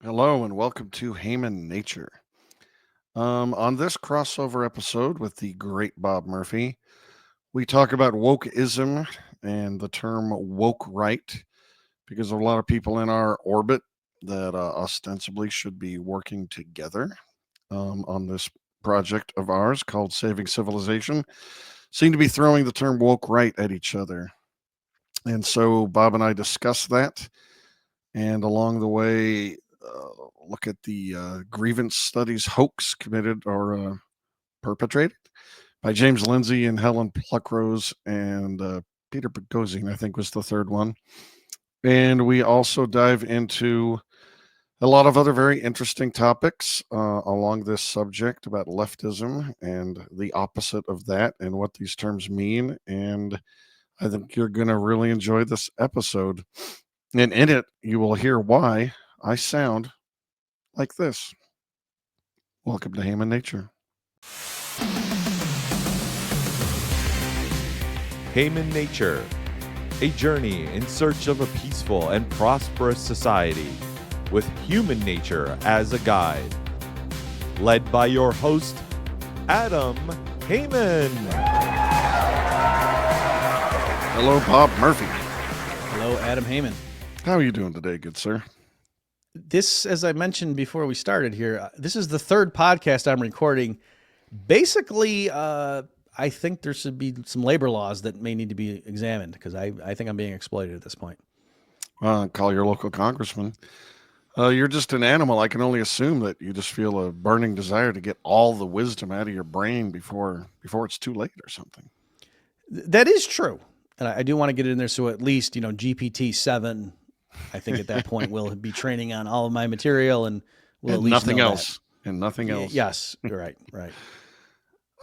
Hello and welcome to Heyman Nature. On this crossover episode with the great Bob Murphy, we talk about wokism and the term woke right because of a lot of people in our orbit that ostensibly should be working together on this project of ours called Saving Civilization seem to be throwing the term woke right at each other. And so Bob and I discuss that. And along the way, look at the grievance studies hoax committed or perpetrated by James Lindsay and Helen Pluckrose and Peter Boghossian, I think was the third one. And we also dive into a lot of other very interesting topics along this subject about leftism and the opposite of that and what these terms mean. And I think you're going to really enjoy this episode. And in it, you will hear why I sound like this. Welcome to Heyman Nature. Heyman Nature, a journey in search of a peaceful and prosperous society with human nature as a guide. Led by your host, Adam Heyman. Hello, Bob Murphy. Hello, Adam Heyman. How are you doing today, good sir? This, as I mentioned before we started here, this is the third podcast I'm recording. Basically, I think there should be some labor laws that may need to be examined because I think I'm being exploited at this point. Call your local congressman. You're just an animal. I can only assume that you just feel a burning desire to get all the wisdom out of your brain before it's too late or something. That is true. And I do want to get it in there so at least, GPT-7, I think at that point we'll be training on all of my material and we'll at least nothing know else. That. And nothing else. Yes, right.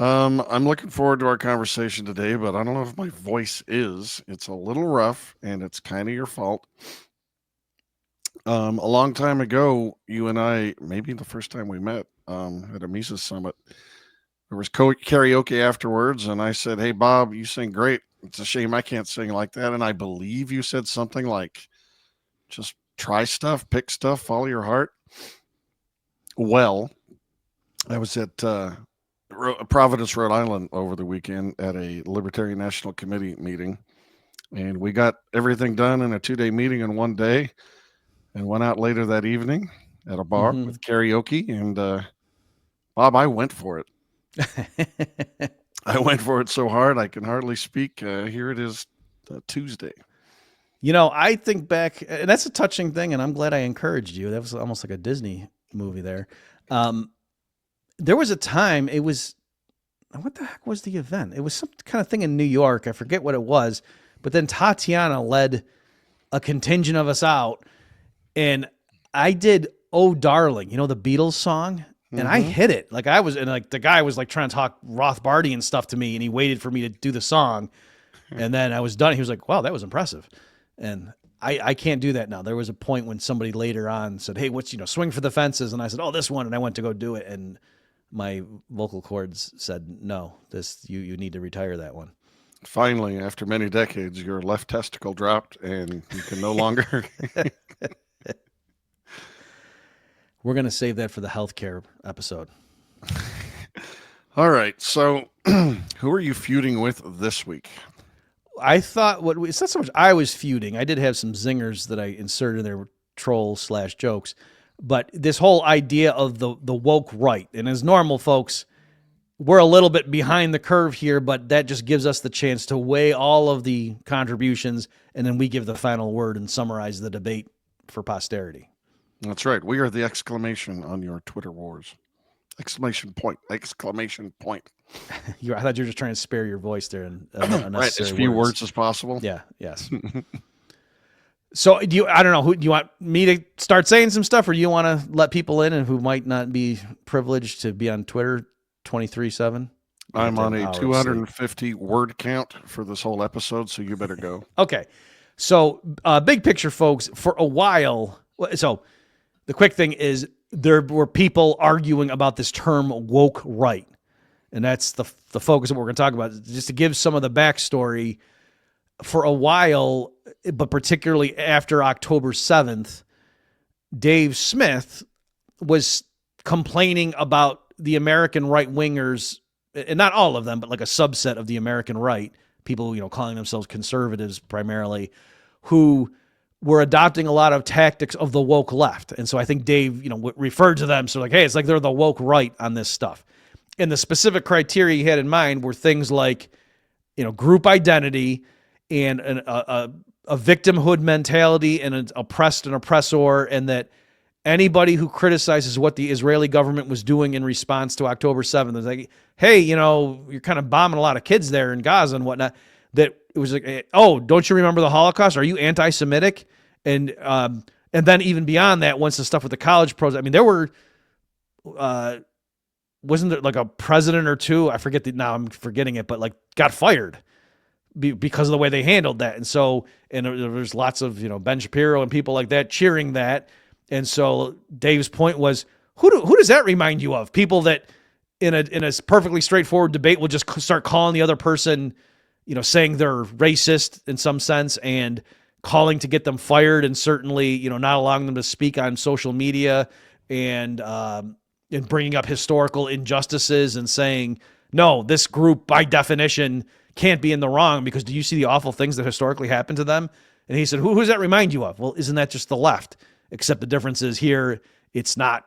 I'm looking forward to our conversation today, but I don't know if my voice is. It's a little rough, and it's kind of your fault. A long time ago, you and I, maybe the first time we met at a Mises Summit, there was karaoke afterwards, and I said, "Hey, Bob, you sing great. It's a shame I can't sing like that." And I believe you said something like, "Just try stuff, pick stuff, follow your heart." Well, I was at Providence, Rhode Island over the weekend at a Libertarian National Committee meeting, and we got everything done in a 2-day meeting in one day, and went out later that evening at a bar with karaoke. And Bob, I went for it. I went for it so hard I can hardly speak. Here it is, Tuesday. I think back, and that's a touching thing, and I'm glad I encouraged you. That was almost like a Disney movie there. There was a time, it was, what the heck was the event? It was some kind of thing in New York. I forget what it was, but then Tatiana led a contingent of us out, and I did "Oh Darling," the Beatles song, and I hit it. Like the guy was like trying to talk Rothbardian stuff to me, and he waited for me to do the song, and then I was done. He was like, "Wow, that was impressive." And I can't do that now. There was a point when somebody later on said, "Hey, what's, Swing for the Fences?" And I said, "Oh, this one." And I went to go do it. And my vocal cords said, "No, you need to retire that one." Finally, after many decades, your left testicle dropped and you can no longer. We're going to save that for the healthcare episode. All right. So who are you feuding with this week? I thought it's not so much I was feuding. I did have some zingers that I inserted in there, trolls/jokes, but this whole idea of the woke right. And as normal folks, we're a little bit behind the curve here, but that just gives us the chance to weigh all of the contributions, and then we give the final word and summarize the debate for posterity. That's right. We are the exclamation on your Twitter wars. Exclamation point. I thought you were just trying to spare your voice there. And right, as few words as possible. Yeah, yes. So I don't know, do you want me to start saying some stuff, or do you want to let people in and who might not be privileged to be on Twitter 24/7? I'm on a 250 word count for this whole episode, so you better go. Okay. So big picture, folks, for a while. So the quick thing is there were people arguing about this term woke right. And that's the focus of what we're going to talk about. Just to give some of the backstory, for a while, but particularly after October 7th, Dave Smith was complaining about the American right wingers, and not all of them, but like a subset of the American right, people, calling themselves conservatives primarily, who were adopting a lot of tactics of the woke left. And so I think Dave, referred to them. So like, hey, it's like they're the woke right on this stuff. And the specific criteria he had in mind were things like, group identity and a victimhood mentality and an oppressed and oppressor, and that anybody who criticizes what the Israeli government was doing in response to October 7th is like, hey, you're kind of bombing a lot of kids there in Gaza and whatnot. That it was like, oh, don't you remember the Holocaust? Are you anti-Semitic? And then even beyond that, once the stuff with the college pros, I mean, there were, wasn't there like a president or two? I forget now I'm forgetting it, but like got fired because of the way they handled that. And so, and there's lots of, Ben Shapiro and people like that cheering that. And so Dave's point was, who does that remind you of? People that in a perfectly straightforward debate will just start calling the other person, saying they're racist in some sense and calling to get them fired, and certainly, not allowing them to speak on social media and bringing up historical injustices and saying, no, this group by definition can't be in the wrong because do you see the awful things that historically happened to them? And he said, who does that remind you of? Well, isn't that just the left? Except the difference is here, it's not,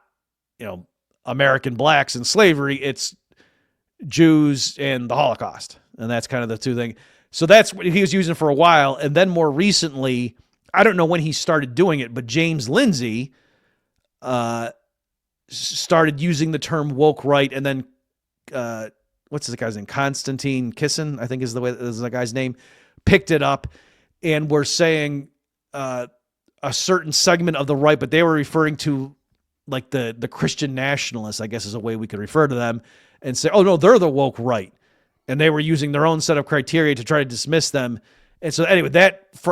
American blacks and slavery, it's Jews and the Holocaust. And that's kind of the two things. So that's what he was using for a while. And then more recently, I don't know when he started doing it, but James Lindsay started using the term woke right. And then, what's this guy's name? Konstantin Kisin, I think is the guy's name, picked it up and were saying a certain segment of the right, but they were referring to like the Christian nationalists, I guess is a way we could refer to them, and say, oh no, they're the woke right. And they were using their own set of criteria to try to dismiss them. And so anyway,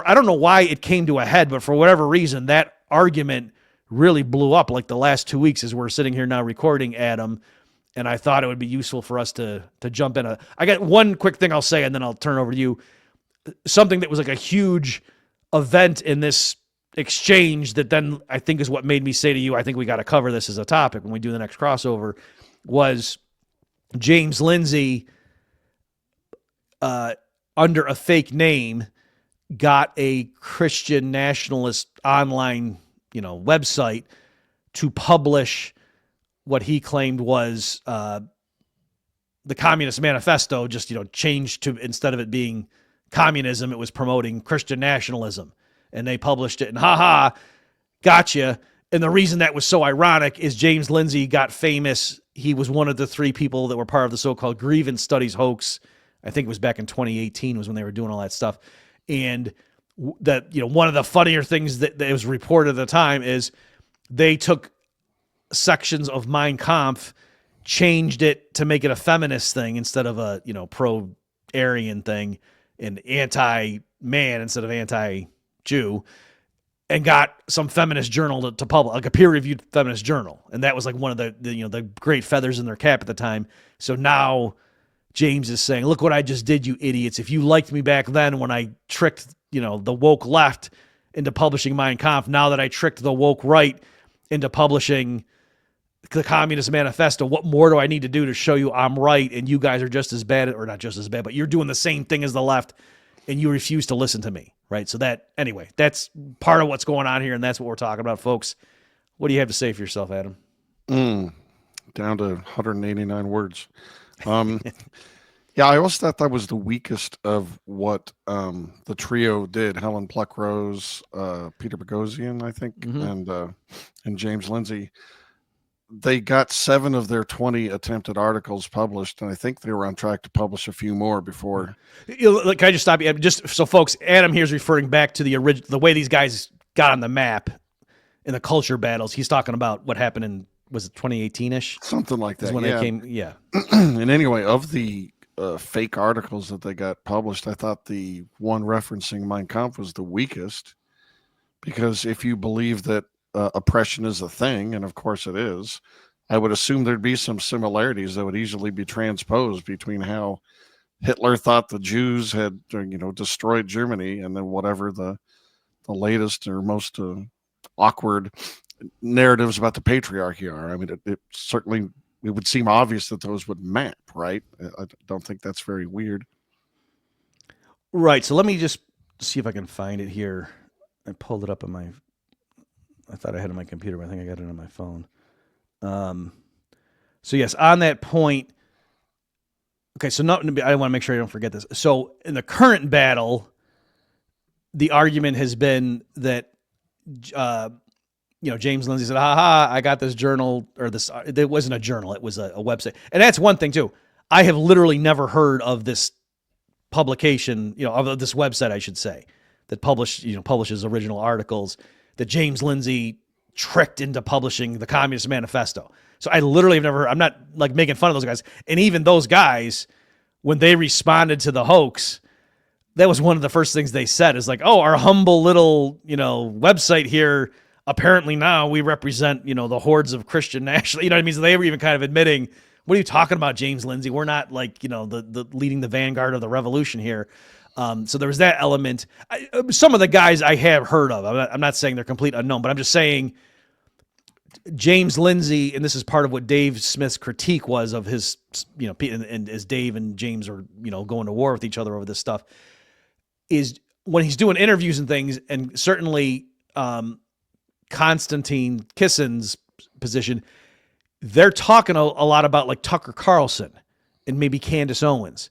I don't know why it came to a head, but for whatever reason, that argument really blew up like the last 2 weeks as we're sitting here now recording, Adam. And I thought it would be useful for us to jump in. I got one quick thing I'll say, and then I'll turn it over to you. Something that was like a huge event in this exchange that then I think is what made me say to you, I think we got to cover this as a topic when we do the next crossover, was James Lindsay, under a fake name, got a Christian nationalist online, website to publish what he claimed was the Communist Manifesto, just, changed to, instead of it being communism, it was promoting Christian nationalism. And they published it, and gotcha. And the reason that was so ironic is James Lindsay got famous. He was one of the 3 people that were part of the so-called grievance studies hoax. I think it was back in 2018 was when they were doing all that stuff. And that, one of the funnier things that was reported at the time is they took sections of Mein Kampf, changed it to make it a feminist thing instead of a, pro-Aryan thing, and anti-man instead of anti-Jew, and got some feminist journal to publish, like a peer-reviewed feminist journal. And that was like one of the great feathers in their cap at the time. So now James is saying, look what I just did, you idiots. If you liked me back then when I tricked, the woke left into publishing Mein Kampf, now that I tricked the woke right into publishing the Communist Manifesto, what more do I need to do to show you I'm right and you guys are just as bad, or not just as bad, but you're doing the same thing as the left and you refuse to listen to me, right? So anyway, that's part of what's going on here, and that's what we're talking about, folks. What do you have to say for yourself, Adam? Down to 189 words. Yeah, I always thought that was the weakest of what the trio did. Helen Pluckrose, Peter Boghossian, I think, and James Lindsay. They got 7 of their 20 attempted articles published, and I think they were on track to publish a few more before. Can I just stop you? Just so folks, Adam here is referring back to the way these guys got on the map in the culture battles. He's talking about what happened in, was it 2018-ish? Something like that, when yeah. They came, yeah. And anyway, of the fake articles that they got published, I thought the one referencing Mein Kampf was the weakest, because if you believe that oppression is a thing, and of course it is, I would assume there'd be some similarities that would easily be transposed between how Hitler thought the Jews had, destroyed Germany, and then whatever the latest or most awkward narratives about the patriarchy are. I mean, it certainly, it would seem obvious that those would map, right? I don't think that's very weird. Right. So let me just see if I can find it here. I pulled it up on my. I thought I had it on my computer, but I think I got it on my phone. So yes, on that point. Okay, so I want to make sure I don't forget this. So in the current battle, the argument has been that, James Lindsay said, "Ha, I got this journal or this." It wasn't a journal; it was a website, and that's one thing too. I have literally never heard of this publication, of this website, I should say, that publishes original articles that James Lindsay tricked into publishing the Communist Manifesto. So I literally have never heard, I'm not like making fun of those guys. And even those guys, when they responded to the hoax, that was one of the first things they said is like, oh, our humble little, website here, apparently now we represent, the hordes of Christian nationalists. You know what I mean? So they were even kind of admitting, what are you talking about, James Lindsay? We're not like, the leading the vanguard of the revolution here. So there was that element. Some of the guys I have heard of. I'm not saying they're complete unknown, but I'm just saying James Lindsay, and this is part of what Dave Smith's critique was of his, and as Dave and James are, going to war with each other over this stuff, is when he's doing interviews and things, and certainly Konstantin Kissin's position, they're talking a lot about like Tucker Carlson and maybe Candace Owens.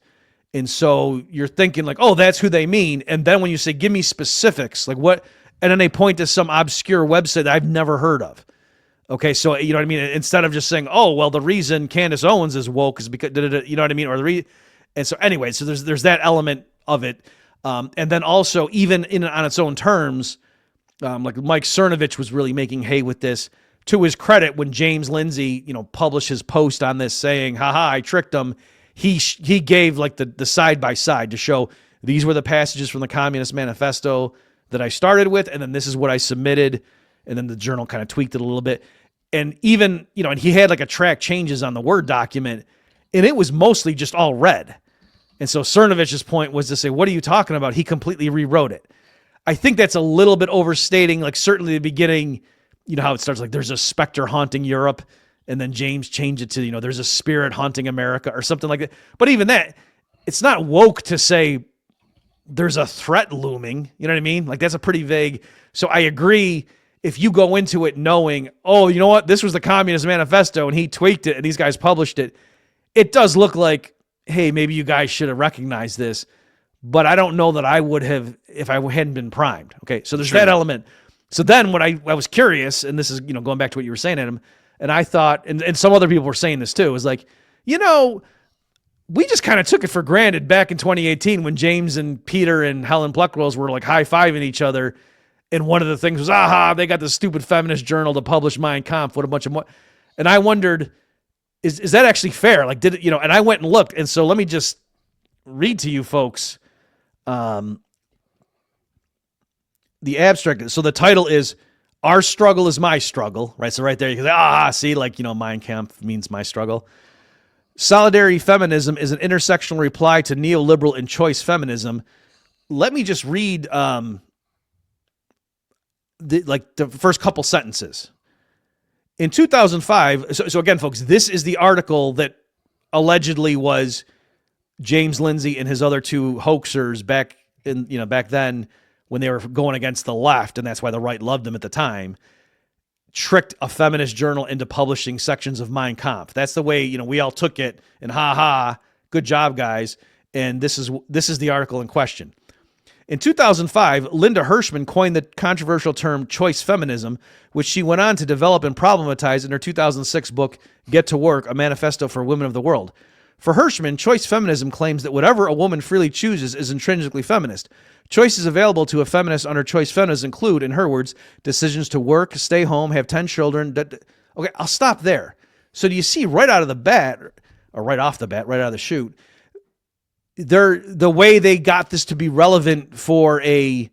And so you're thinking like, oh, that's who they mean. And then when you say, give me specifics, like what, and then they point to some obscure website that I've never heard of. Okay. So, you know what I mean? Instead of just saying, oh, well, the reason Candace Owens is woke is because, you know what I mean? Or and so anyway, so there's that element of it. And then also even on its own terms, like Mike Cernovich was really making hay with this. To his credit, when James Lindsay, published his post on this saying, haha, I tricked him, he gave like the side by side to show these were the passages from the Communist Manifesto that I started with, and then this is what I submitted, and then the journal kind of tweaked it a little bit. And even, and he had like a track changes on the Word document, and it was mostly just all red. And so Cernovich's point was to say, what are you talking about? He completely rewrote it. I think that's a little bit overstating, like certainly the beginning, how it starts like there's a specter haunting Europe, and then James changed it to, there's a spirit haunting America or something like that. But even that, it's not woke to say there's a threat looming. You know what I mean? Like that's a pretty vague. So I agree. If you go into it knowing, oh, you know what, this was the Communist Manifesto and he tweaked it and these guys published it, it does look like, hey, maybe you guys should have recognized this. But I don't know that I would have if I hadn't been primed. Okay, so there's that element. So then when I was curious, and this is, going back to what you were saying, Adam, and I thought, and some other people were saying this too, was like, we just kind of took it for granted back in 2018 when James and Peter and Helen Pluckrose were like high-fiving each other. And one of the things was, they got this stupid feminist journal to publish Mein Kampf. What a bunch of and I wondered, is that actually fair? Like, did it, and I went and looked. And so let me just read to you folks the abstract. So the title is Our Struggle is My Struggle, right? So right there, you can say, see, like, Mein Kampf means my struggle. Solidarity feminism is an intersectional reply to neoliberal and choice feminism. Let me just read the first couple sentences. In 2005, so again, folks, this is the article that allegedly was James Lindsay and his other two hoaxers back then when they were going against the left, and that's why the right loved them at the time, tricked a feminist journal into publishing sections of Mein Kampf. That's the way, we all took it, and good job, guys. And this is the article in question. In 2005, Linda Hirschman coined the controversial term choice feminism, which she went on to develop and problematize in her 2006 book, Get to Work, A Manifesto for Women of the World. For Hirschman, choice feminism claims that whatever a woman freely chooses is intrinsically feminist. Choices available to a feminist under choice feminism include, in her words, decisions to work, stay home, have 10 children. Okay, I'll stop there. So do you see right out of the bat, or right off the bat, right out of the chute, the way they got this to be relevant for a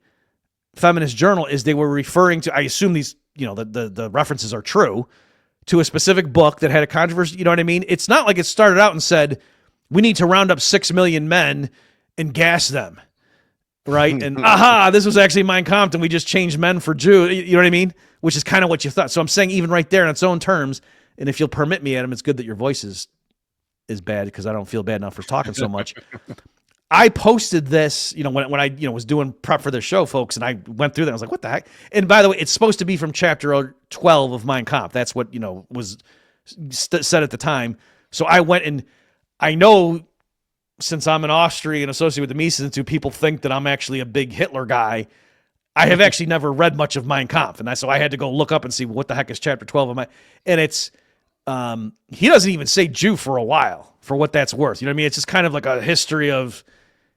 feminist journal is they were referring to, I assume these, the references are true, to a specific book that had a controversy. You know what I mean? It's not like it started out and said, we need to round up 6 million men and gas them. right? And aha, this was actually Mein Kampf, and we just changed men for Jew. You know what I mean? Which is kind of what you thought. So I'm saying even right there in its own terms, and if you'll permit me, Adam, it's good that your voice is bad because I don't feel bad enough for talking so much. I posted this, when I was doing prep for this show, folks, and I went through that. I was like, what the heck? And by the way, it's supposed to be from chapter 12 of Mein Kampf. That's what, was said at the time. So I went, and I know since I'm an Austrian associated with the Mises Institute, people think that I'm actually a big Hitler guy. I have actually never read much of Mein Kampf. And so I had to go look up and see what the heck is chapter 12 of and it's, he doesn't even say Jew for a while, for what that's worth. You know what I mean? It's just kind of like a history of,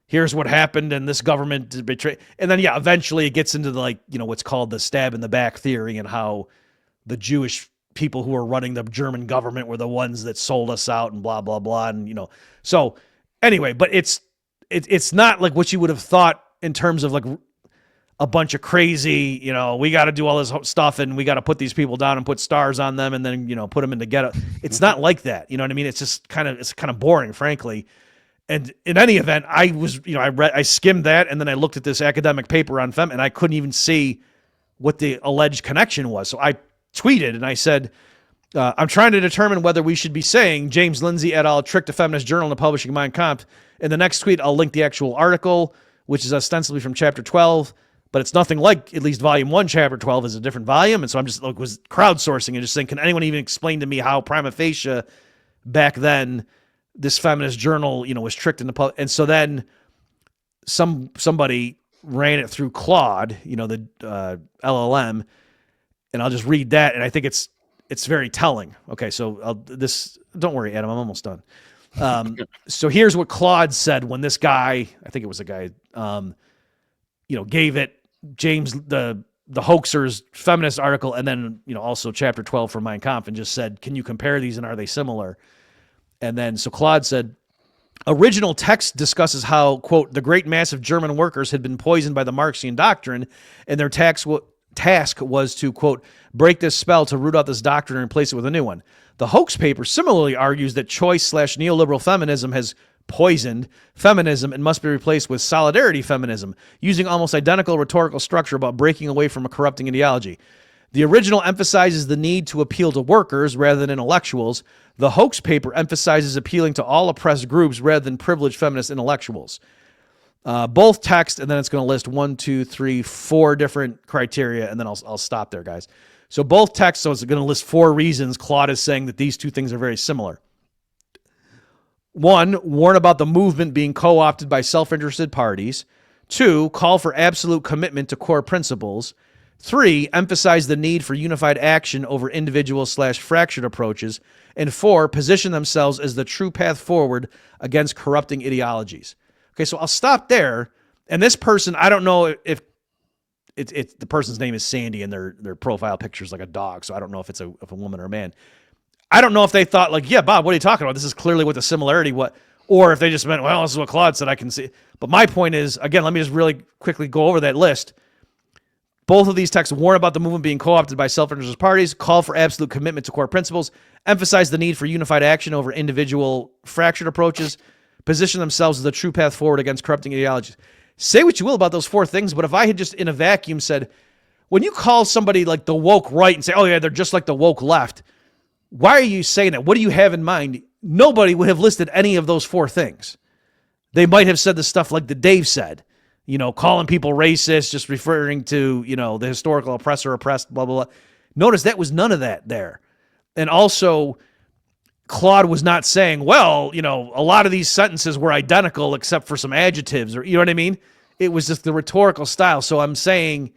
here's what happened, and this government betrayed. And then, eventually it gets into what's called the stab in the back theory, and how the Jewish people who were running the German government were the ones that sold us out, and blah, blah, blah. And, so anyway, but it's not like what you would have thought in terms of like a bunch of crazy, we got to do all this stuff, and we got to put these people down and put stars on them, and then, put them in the ghetto. It's not like that. You know what I mean? It's just kind of boring, frankly. And in any event, I was, I skimmed that, and then I looked at this academic paper on fem, and I couldn't even see what the alleged connection was. So I tweeted, and I said, I'm trying to determine whether we should be saying James Lindsay et al. Tricked a feminist journal into publishing Mein Kampf. In the next tweet, I'll link the actual article, which is ostensibly from chapter 12, but it's nothing like at least volume 1, chapter 12 is a different volume. And so I'm just was crowdsourcing and just saying, can anyone even explain to me how prima facie back then this feminist journal, was tricked into public? And so then somebody ran it through Claude, the LLM, and I'll just read that. And I think it's very telling. Okay. So don't worry, Adam, I'm almost done. So here's what Claude said when this guy, I think it was a guy, gave it James, the hoaxers feminist article, and then, also chapter 12 from Mein Kampf, and just said, can you compare these and are they similar? And then, so Claude said, original text discusses how, quote, the great mass of German workers had been poisoned by the Marxian doctrine, and their task was to, quote, break this spell to root out this doctrine and replace it with a new one. The hoax paper similarly argues that choice/neoliberal feminism has poisoned feminism and must be replaced with solidarity feminism, using almost identical rhetorical structure about breaking away from a corrupting ideology. The original emphasizes the need to appeal to workers rather than intellectuals. The hoax paper emphasizes appealing to all oppressed groups rather than privileged feminist intellectuals. Both text, and then it's going to list 1, 2, 3, 4 different criteria, and then I'll stop there, guys. So both texts, so it's going to list 4 reasons Claude is saying that these two things are very similar. 1, warn about the movement being co-opted by self-interested parties. 2, call for absolute commitment to core principles. 3, emphasize the need for unified action over individual/fractured approaches. And 4, position themselves as the true path forward against corrupting ideologies. Okay, so I'll stop there. And this person, I don't know if it's the person's name is Sandy, and their profile picture is like a dog, so I don't know if it's a woman or a man. I don't know if they thought like, yeah, Bob, what are you talking about? This is clearly what the similarity, or if they just meant, well, this is what Claude said, I can see. But my point is, again, let me just really quickly go over that list. Both of these texts warn about the movement being co-opted by self-interested parties, call for absolute commitment to core principles, emphasize the need for unified action over individual fractured approaches, position themselves as the true path forward against corrupting ideologies. Say what you will about those 4 things, but if I had just in a vacuum said, when you call somebody like the woke right and say, oh yeah, they're just like the woke left, why are you saying that? What do you have in mind? Nobody would have listed any of those 4 things. They might have said the stuff like that Dave said, calling people racist, just referring to, the historical oppressor, oppressed, blah, blah, blah. Notice that was none of that there. And also, Claude was not saying, well, a lot of these sentences were identical except for some adjectives, or, you know what I mean? It was just the rhetorical style. So I'm saying,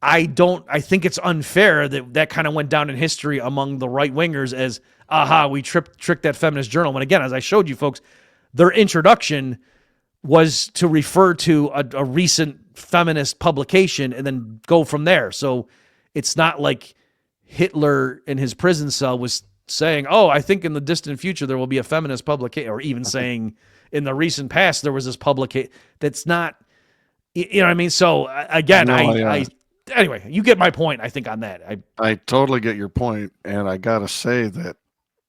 I think it's unfair that kind of went down in history among the right wingers as, we tricked that feminist journal. And again, as I showed you folks, their introduction was to refer to a recent feminist publication and then go from there. So it's not like Hitler in his prison cell was saying, I think in the distant future there will be a feminist publication, or even saying in the recent past there was this publication. That's not, you know what I mean? So again, anyway, you get my point, I think, on that. I totally get your point, and I got to say that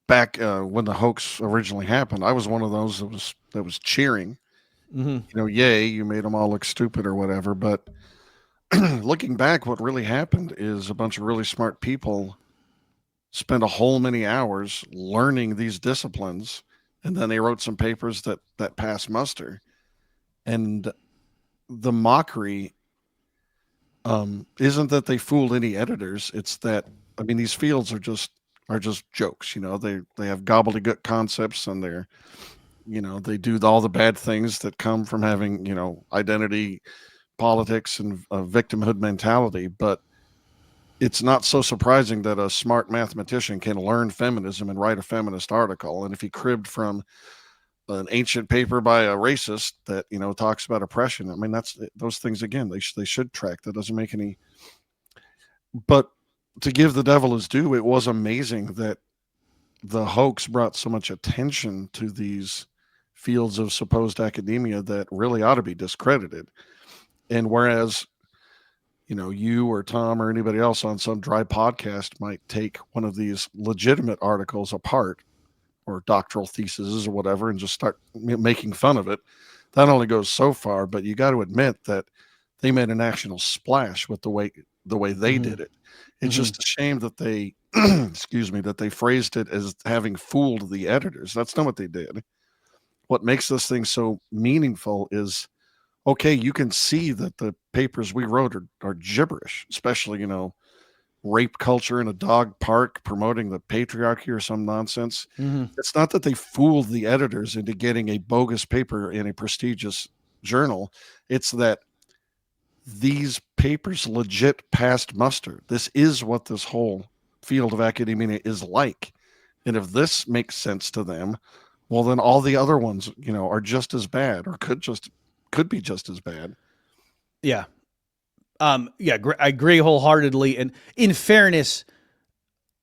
back when the hoax originally happened, I was one of those that was cheering Yay, you made them all look stupid or whatever. But looking back, what really happened is a bunch of really smart people spent a whole many hours learning these disciplines, and then they wrote some papers that passed muster. And the mockery isn't that they fooled any editors. It's that, I mean, these fields are just jokes. They have gobbledygook concepts, and they do all the bad things that come from having identity politics and a victimhood mentality. But it's not so surprising that a smart mathematician can learn feminism and write a feminist article. And if he cribbed from an ancient paper by a racist that talks about oppression, I mean, that's those things again. They should track. That doesn't make any. But to give the devil his due, it was amazing that the hoax brought so much attention to these fields of supposed academia that really ought to be discredited. And whereas you or Tom or anybody else on some dry podcast might take one of these legitimate articles apart, or doctoral theses or whatever, and just start making fun of it, that only goes so far. But you got to admit that they made a national splash with the way they did it. It's just a shame that they that they phrased it as having fooled the editors. That's not what they did. What makes this thing so meaningful is, okay, you can see that the papers we wrote are gibberish, especially rape culture in a dog park promoting the patriarchy or some nonsense. It's not that they fooled the editors into getting a bogus paper in a prestigious journal. It's that these papers legit passed muster. This is what this whole field of academia is like. And if this makes sense to them, well, then all the other ones, are just as bad, or could be just as bad. Yeah. I agree wholeheartedly. And in fairness,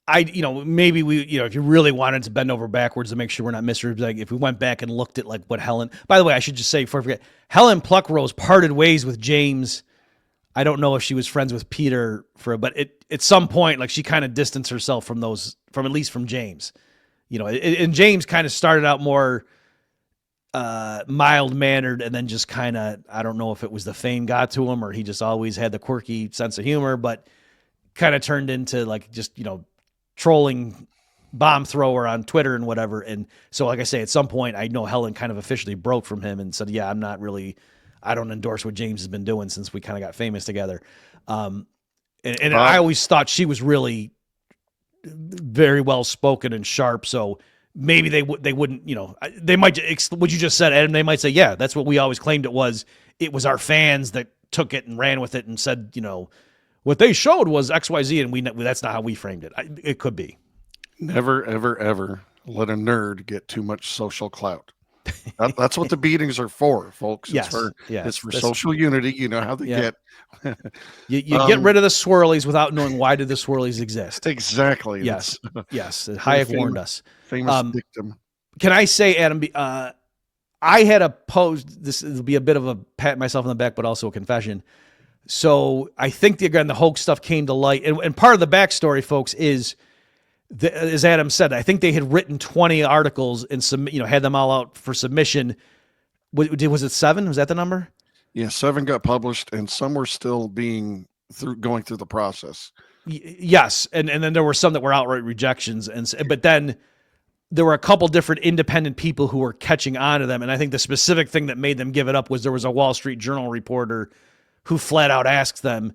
maybe we, if you really wanted to bend over backwards to make sure we're not misrepresenting, if we went back and looked at like what Helen, by the way, I should just say before I forget, Helen Pluckrose parted ways with James. I don't know if she was friends with Peter but at some point, like she kind of distanced herself from at least from James, and James kind of started out more mild mannered, and then just kind of, I don't know if it was the fame got to him or he just always had the quirky sense of humor, but kind of turned into like just trolling bomb thrower on Twitter and whatever. And so, like I say, at some point I know Helen kind of officially broke from him and said, yeah, I don't endorse what James has been doing since we kind of got famous together. I always thought she was really very well spoken and sharp. So maybe they wouldn't, they might, what you just said, Adam, they might say, yeah, that's what we always claimed it was. It was our fans that took it and ran with it and said, what they showed was XYZ, and that's not how we framed it. It could be. Never, ever, ever let a nerd get too much social clout. That's what the beatings are for, folks. Yes. It's for social unity. You know how they get. you get rid of the swirlies without knowing why did the swirlies exist. Exactly. Yes. Yes. Hayek warned us. Famous dictum. Can I say, Adam, I had a post, this will be a bit of a pat myself on the back, but also a confession. So I think the hoax stuff came to light. And part of the backstory, folks, is, as Adam said, I think they had written 20 articles and had them all out for submission. Was it 7? Was that the number? Yeah, 7 got published, and some were still going through the process. Yes, and then there were some that were outright rejections, but then there were a couple different independent people who were catching on to them, and I think the specific thing that made them give it up was there was a Wall Street Journal reporter who flat out asked them,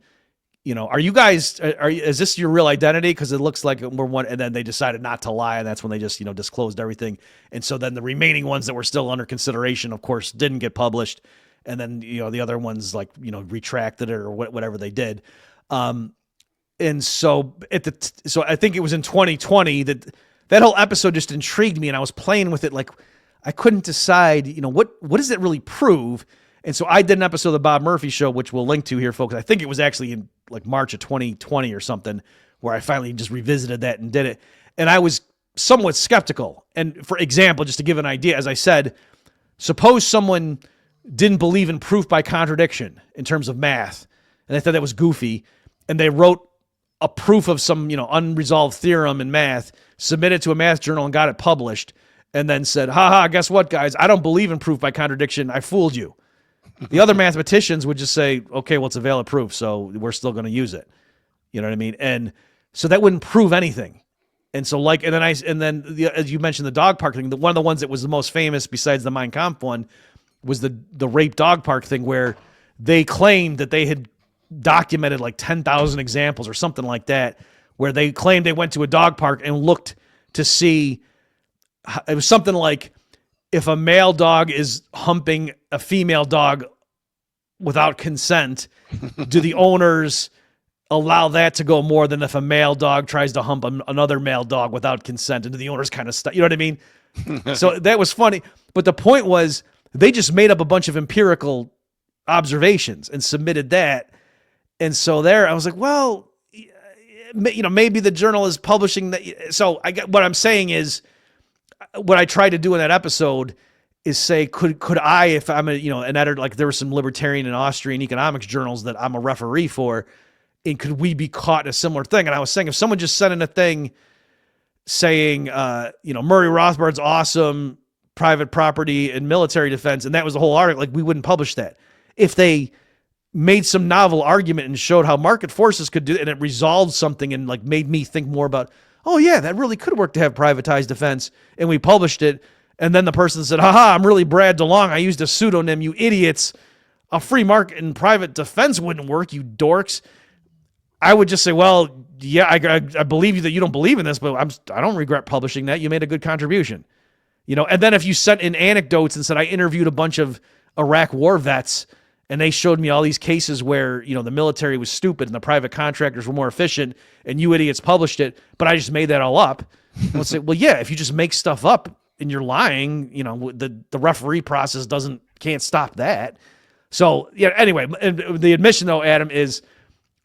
are you guys, is this your real identity? Because it looks like we're one, and then they decided not to lie, and that's when they just, disclosed everything. And so then the remaining ones that were still under consideration, of course, didn't get published. And then, the other ones retracted it or whatever they did. And so so I think it was in 2020 that whole episode just intrigued me, and I was playing with it. Like I couldn't decide, what does it really prove? And so I did an episode of the Bob Murphy Show, which we'll link to here, folks. I think it was actually in like March of 2020 or something, where I finally just revisited that and did it. And I was somewhat skeptical. And for example, just to give an idea, as I said, suppose someone didn't believe in proof by contradiction in terms of math, and they thought that was goofy, and they wrote a proof of some, unresolved theorem in math, submitted to a math journal and got it published. and then said, "Ha, guess what, guys? I don't believe in proof by contradiction. I fooled you." The other mathematicians would just say, "Okay, well, it's a valid proof, so we're still going to use it." You know what I mean? And so that wouldn't prove anything. And so, as you mentioned, the dog park thing. One of the ones that was the most famous, besides the Mein Kampf one, was the rape dog park thing, where they claimed that they had documented like 10,000 examples or something like that, where they claimed they went to a dog park and looked to see. It was something like, if a male dog is humping a female dog without consent, do the owners allow that to go more than if a male dog tries to hump another male dog without consent? And do the owners kind of you know what I mean? So that was funny. But the point was, they just made up a bunch of empirical observations and submitted that. And so there, I was like, well, maybe the journal is publishing that. So what I'm saying is, what I tried to do in that episode is say, could I, if I'm an editor, like there were some libertarian and Austrian economics journals that I'm a referee for, and could we be caught in a similar thing? And I was saying, if someone just sent in a thing saying, Murray Rothbard's awesome, private property and military defense, and that was the whole article, like, we wouldn't publish that. If they made some novel argument and showed how market forces could do it, and it resolved something and like made me think more about, oh yeah, that really could work to have privatized defense, and we published it, and then the person said, haha, I'm really Brad DeLong, I used a pseudonym, you idiots, a free market and private defense wouldn't work, you dorks. I would just say, well, yeah, I believe you that you don't believe in this, but I don't regret publishing that. You made a good contribution. And then if you sent in anecdotes and said, I interviewed a bunch of Iraq war vets, and they showed me all these cases where, the military was stupid and the private contractors were more efficient, and you idiots published it, but I just made that all up. I would say, well, yeah, if you just make stuff up and you're lying, the referee process can't stop that. So, yeah, anyway, the admission, though, Adam, is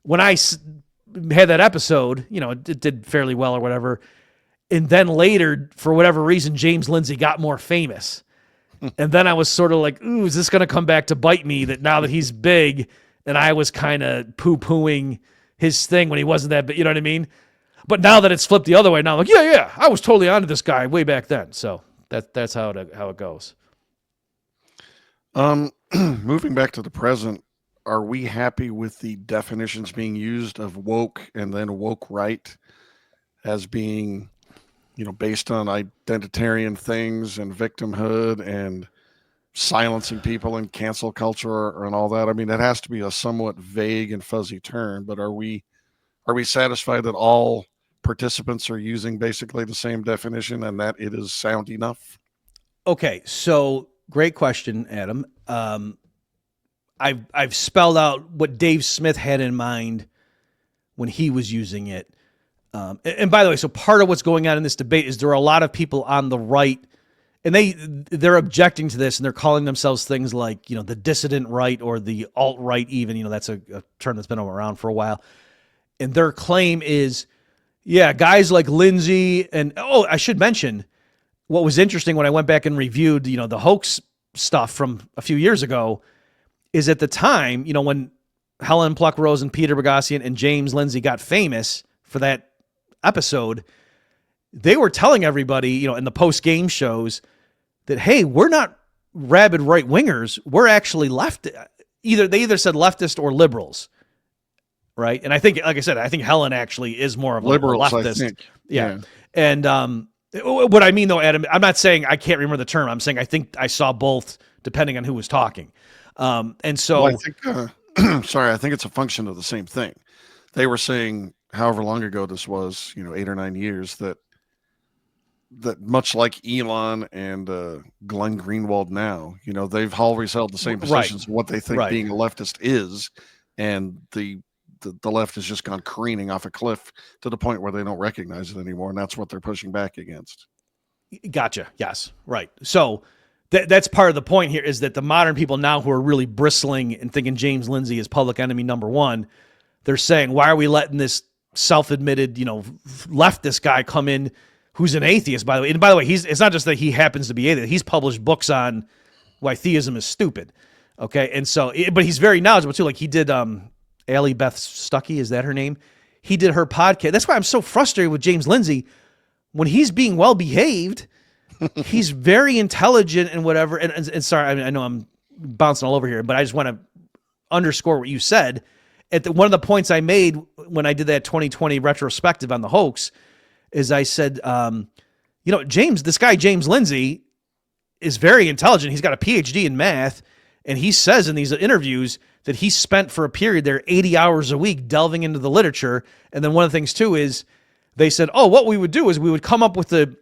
when I had that episode, it did fairly well or whatever, and then later, for whatever reason, James Lindsay got more famous. And then I was sort of like, ooh, is this going to come back to bite me, that now that he's big, and I was kind of poo-pooing his thing when he wasn't that big, you know what I mean? But now that it's flipped the other way, now I'm like, yeah, I was totally onto this guy way back then. So that's how it goes. Moving back to the present, are we happy with the definitions being used of woke and then woke right as being, based on identitarian things and victimhood and silencing people and cancel culture and all that? I mean, that has to be a somewhat vague and fuzzy term, but are we satisfied that all participants are using basically the same definition and that it is sound enough? Okay, so great question, Adam. I've spelled out what Dave Smith had in mind when he was using it. And by the way, so part of what's going on in this debate is there are a lot of people on the right, and they're objecting to this, and they're calling themselves things like, the dissident right or the alt-right even, that's a term that's been around for a while. And their claim is, yeah, guys like Lindsay, and I should mention, what was interesting when I went back and reviewed, the hoax stuff from a few years ago, is at the time, when Helen Pluckrose and Peter Boghossian and James Lindsay got famous for that episode, they were telling everybody, in the post-game shows that, hey, we're not rabid right-wingers. We're actually left. They either said leftist or liberals, right? And I think, like I said, I think Helen actually is more of a liberals, leftist. I think. Yeah. And what I mean, though, Adam, I'm not saying I can't remember the term. I'm saying I think I saw both, depending on who was talking. And so, well, I think, I think it's a function of the same thing. They were saying, however long ago this was, 8 or 9 years, that much like Elon and Glenn Greenwald now, they've always held the same positions of what they think being a leftist is, and the left has just gone careening off a cliff to the point where they don't recognize it anymore, and that's what they're pushing back against. Gotcha. Yes. Right. So that's part of the point here, is that the modern people now who are really bristling and thinking James Lindsay is public enemy number one, they're saying, why are we letting this self-admitted, leftist guy come in who's an atheist, by the way? And by the way, it's not just that he happens to be atheist. He's published books on why theism is stupid. Okay. And so, but he's very knowledgeable too. Like he did, Allie Beth Stuckey, is that her name? He did her podcast. That's why I'm so frustrated with James Lindsay when he's being well behaved. he's very intelligent and whatever. And sorry, I know I'm bouncing all over here, but I just want to underscore what you said. One of the points I made when I did that 2020 retrospective on the hoax is I said, this guy, James Lindsay, is very intelligent. He's got a PhD in math. And he says in these interviews that he spent for a period there 80 hours a week delving into the literature. And then one of the things too is they said, oh, what we would do is we would come up with the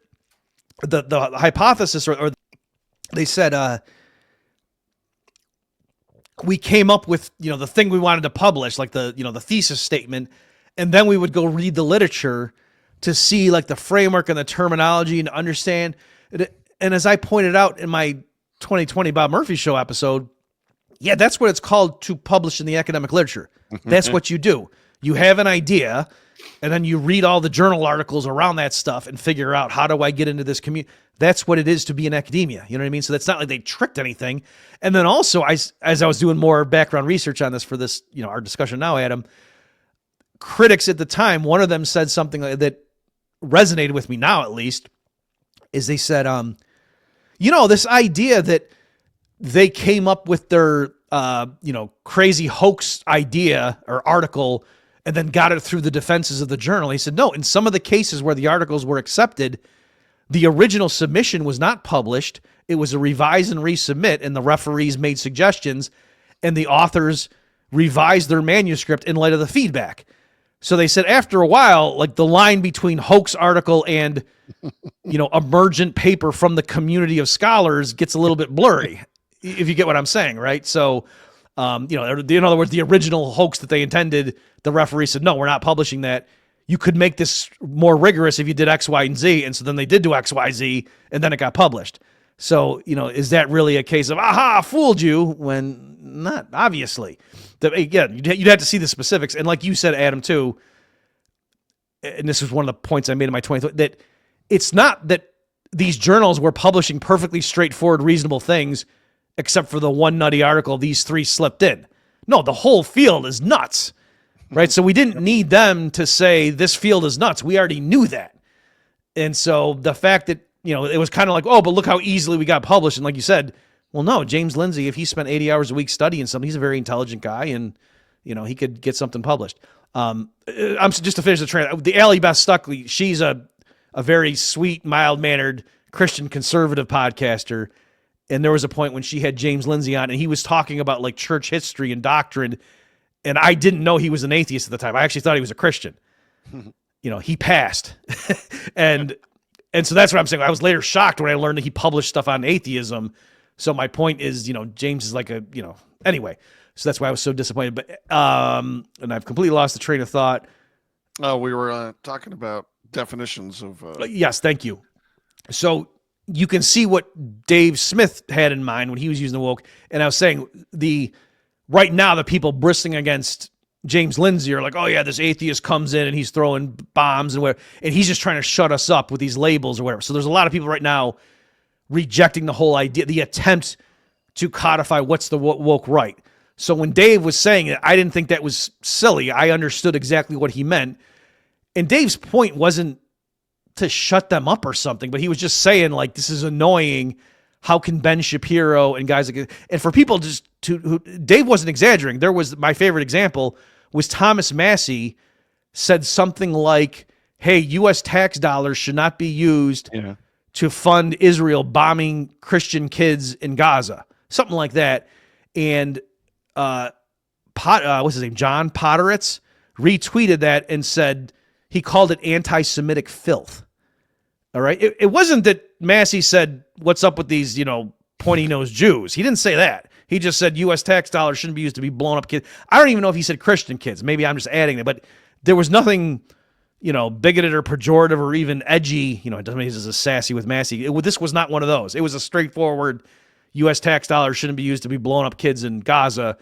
hypothesis, or they said, we came up with, the thing we wanted to publish, like the thesis statement. And then we would go read the literature to see like the framework and the terminology and understand. And as I pointed out in my 2020 Bob Murphy Show episode, yeah, that's what it's called to publish in the academic literature. That's what you do. You have an idea, and then you read all the journal articles around that stuff and figure out, how do I get into this community? That's what it is to be in academia. You know what I mean? So that's not like they tricked anything. And then also, as I was doing more background research on this for this, our discussion now, Adam, critics at the time, one of them said something that resonated with me now, at least, is they said, this idea that they came up with their, crazy hoax idea or article and then got it through the defenses of the journal. He said, no, in some of the cases where the articles were accepted, the original submission was not published. It was a revise and resubmit, and the referees made suggestions, and the authors revised their manuscript in light of the feedback. So they said after a while, like the line between hoax article and, emergent paper from the community of scholars gets a little bit blurry, if you get what I'm saying, right? So, in other words, the original hoax that they intended, the referee said, no, we're not publishing that. You could make this more rigorous if you did X, Y, and Z. And so then they did do X, Y, Z, and then it got published. So, is that really a case of, aha, fooled you, when not, obviously. Again, you'd have to see the specifics. And like you said, Adam, too, and this is one of the points I made in my 20th, that it's not that these journals were publishing perfectly straightforward, reasonable things, except for the one nutty article these three slipped in. No, the whole field is nuts, right? So we didn't need them to say this field is nuts. We already knew that. And so the fact that, it was kind of like, oh, but look how easily we got published. And like you said, well, no, James Lindsay, if he spent 80 hours a week studying something, he's a very intelligent guy, and, he could get something published. I'm just to finish the train. The Allie Beth Stuckley, she's a very sweet, mild-mannered Christian conservative podcaster. And there was a point when she had James Lindsay on, and he was talking about like church history and doctrine. And I didn't know he was an atheist at the time. I actually thought he was a Christian. He passed. and so that's what I'm saying. I was later shocked when I learned that he published stuff on atheism. So my point is, James is like anyway. So that's why I was so disappointed. But and I've completely lost the train of thought. We were talking about definitions of. Yes, thank you. So you can see what Dave Smith had in mind when he was using the woke. And I was saying right now the people bristling against James Lindsay are like, oh yeah, this atheist comes in and he's throwing bombs and whatever, and he's just trying to shut us up with these labels or whatever. So there's a lot of people right now rejecting the whole idea, the attempt to codify what's the woke right. So when Dave was saying it, I didn't think that was silly. I understood exactly what he meant. And Dave's point wasn't to shut them up or something, but he was just saying, like, this is annoying. How can Ben Shapiro and guys like, and for people Dave wasn't exaggerating. There was, my favorite example was Thomas Massey said something like, hey, U.S. tax dollars should not be used to fund Israel bombing Christian kids in Gaza. Something like that. And what's his name? John Podderitz retweeted that and said, he called it anti-Semitic filth. All right. It wasn't that Massey said, what's up with these, pointy-nosed Jews. He didn't say that. He just said U.S. tax dollars shouldn't be used to be blown up kids. I don't even know if he said Christian kids. Maybe I'm just adding it, but there was nothing, bigoted or pejorative or even edgy. It doesn't mean he's a sassy with Massey. This was not one of those. It was a straightforward U.S. tax dollars shouldn't be used to be blowing up kids in Gaza.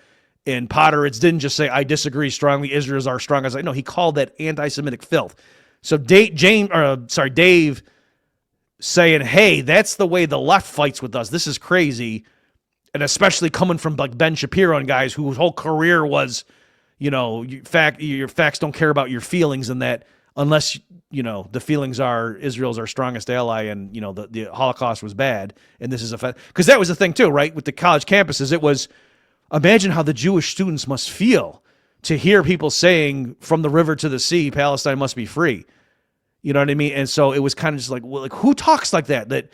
And Podderitz didn't just say, I disagree strongly. Israel is our strongest. No, he called that anti-Semitic filth. So Dave saying, hey, that's the way the left fights with us. This is crazy. And especially coming from like Ben Shapiro and guys whose whole career was, your facts don't care about your feelings and that. unless, the feelings are Israel's our strongest ally and, the Holocaust was bad. And this is because that was the thing too, right? With the college campuses, it was, imagine how the Jewish students must feel to hear people saying from the river to the sea, Palestine must be free. You know what I mean? And so it was kind of just like, well, like who talks like that? That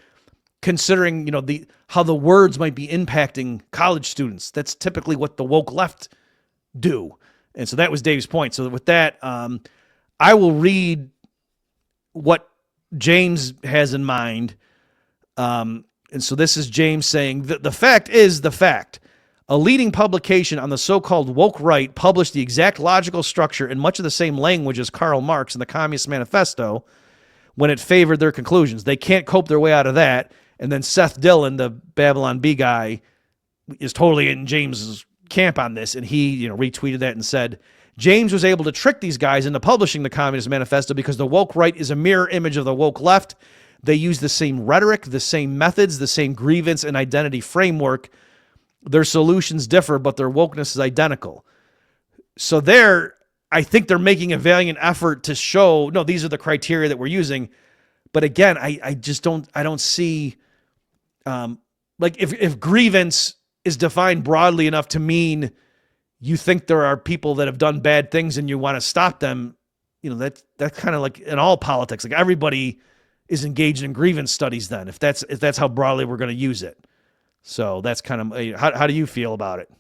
considering, how the words might be impacting college students. That's typically what the woke left do. And so that was Dave's point. So with that, I will read what James has in mind. And so this is James saying, the fact is the fact. A leading publication on the so-called woke right published the exact logical structure in much of the same language as Karl Marx in the Communist Manifesto when it favored their conclusions. They can't cope their way out of that. And then Seth Dillon, the Babylon Bee guy, is totally in James's camp on this. And he, retweeted that and said, James was able to trick these guys into publishing the Communist Manifesto because the woke right is a mirror image of the woke left. They use the same rhetoric, the same methods, the same grievance and identity framework. Their solutions differ, but their wokeness is identical. So I think they're making a valiant effort to show, no, these are the criteria that we're using. But again, I don't see, like if grievance is defined broadly enough to mean you think there are people that have done bad things and you want to stop them, that's kind of like in all politics, like everybody is engaged in grievance studies then, if that's how broadly we're going to use it. So that's kind of, how do you feel about it?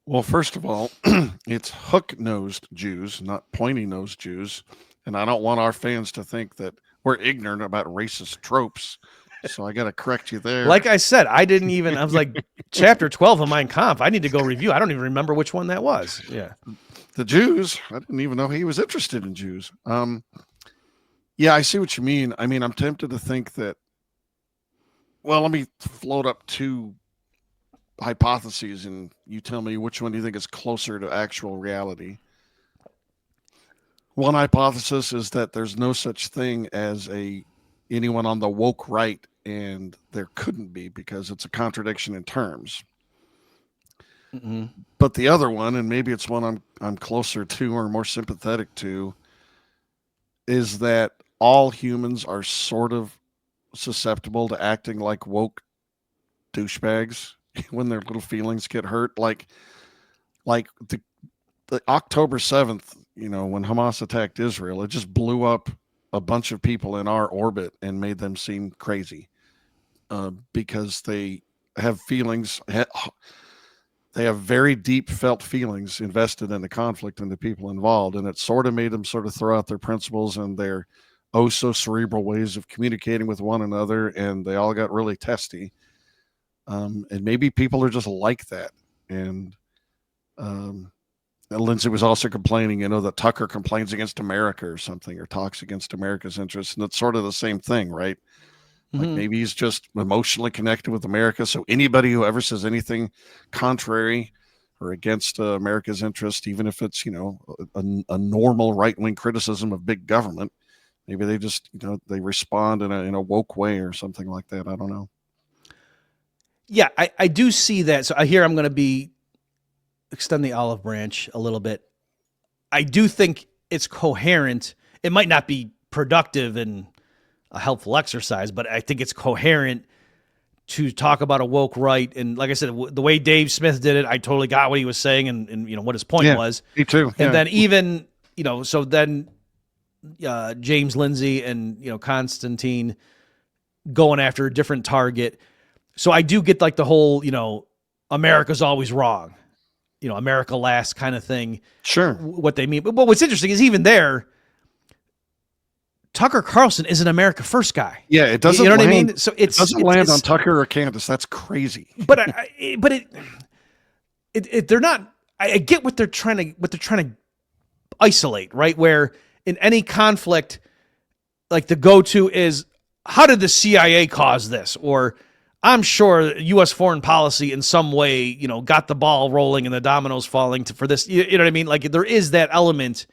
Well, first of all, it's hook-nosed Jews, not pointy-nosed Jews. And I don't want our fans to think that we're ignorant about racist tropes. So I got to correct you there. Like I said, I was like, chapter 12 of Mein Kampf, I need to go review. I don't even remember which one that was. Yeah. The Jews, I didn't even know he was interested in Jews. Yeah, I see what you mean. I mean, I'm tempted to think that, well, let me float up two hypotheses and you tell me which one you think is closer to actual reality. One hypothesis is that there's no such thing as anyone on the woke right, and there couldn't be because it's a contradiction in terms. Mm-hmm. But the other one, and maybe it's one I'm closer to or more sympathetic to, is that all humans are sort of susceptible to acting like woke douchebags when their little feelings get hurt. Like the October 7th, when Hamas attacked Israel, it just blew up a bunch of people in our orbit and made them seem crazy because they have feelings. They have very deep felt feelings invested in the conflict and the people involved. And it sort of made them sort of throw out their principles and their so cerebral ways of communicating with one another. And they all got really testy. And maybe people are just like that. And Lindsay was also complaining, that Tucker complains against America or something, or talks against America's interests. And it's sort of the same thing, right? Like maybe he's just emotionally connected with America. So anybody who ever says anything contrary or against America's interest, even if it's, a normal right-wing criticism of big government, maybe they just, they respond in a woke way or something like that. I don't know. Yeah, I do see that. So here I'm going to extend the olive branch a little bit. I do think it's coherent. It might not be productive and a helpful exercise, but I think it's coherent to talk about a woke right. And like I said, the way Dave Smith did it, I totally got what he was saying and what his point was. Me too. And then even, so then James Lindsay and, Constantine going after a different target. So I do get like the whole, America's always wrong, America last kind of thing. Sure. What they mean. But what's interesting is even there, Tucker Carlson is an America First guy. Yeah, it doesn't. You know land, what I mean? So it doesn't land on Tucker or Candace. That's crazy. But they're not. I get what they're trying to isolate, right? Where in any conflict, like the go-to is, how did the CIA cause this? Or I'm sure U.S. foreign policy in some way, got the ball rolling and the dominoes falling for this. You know what I mean? Like there is that element.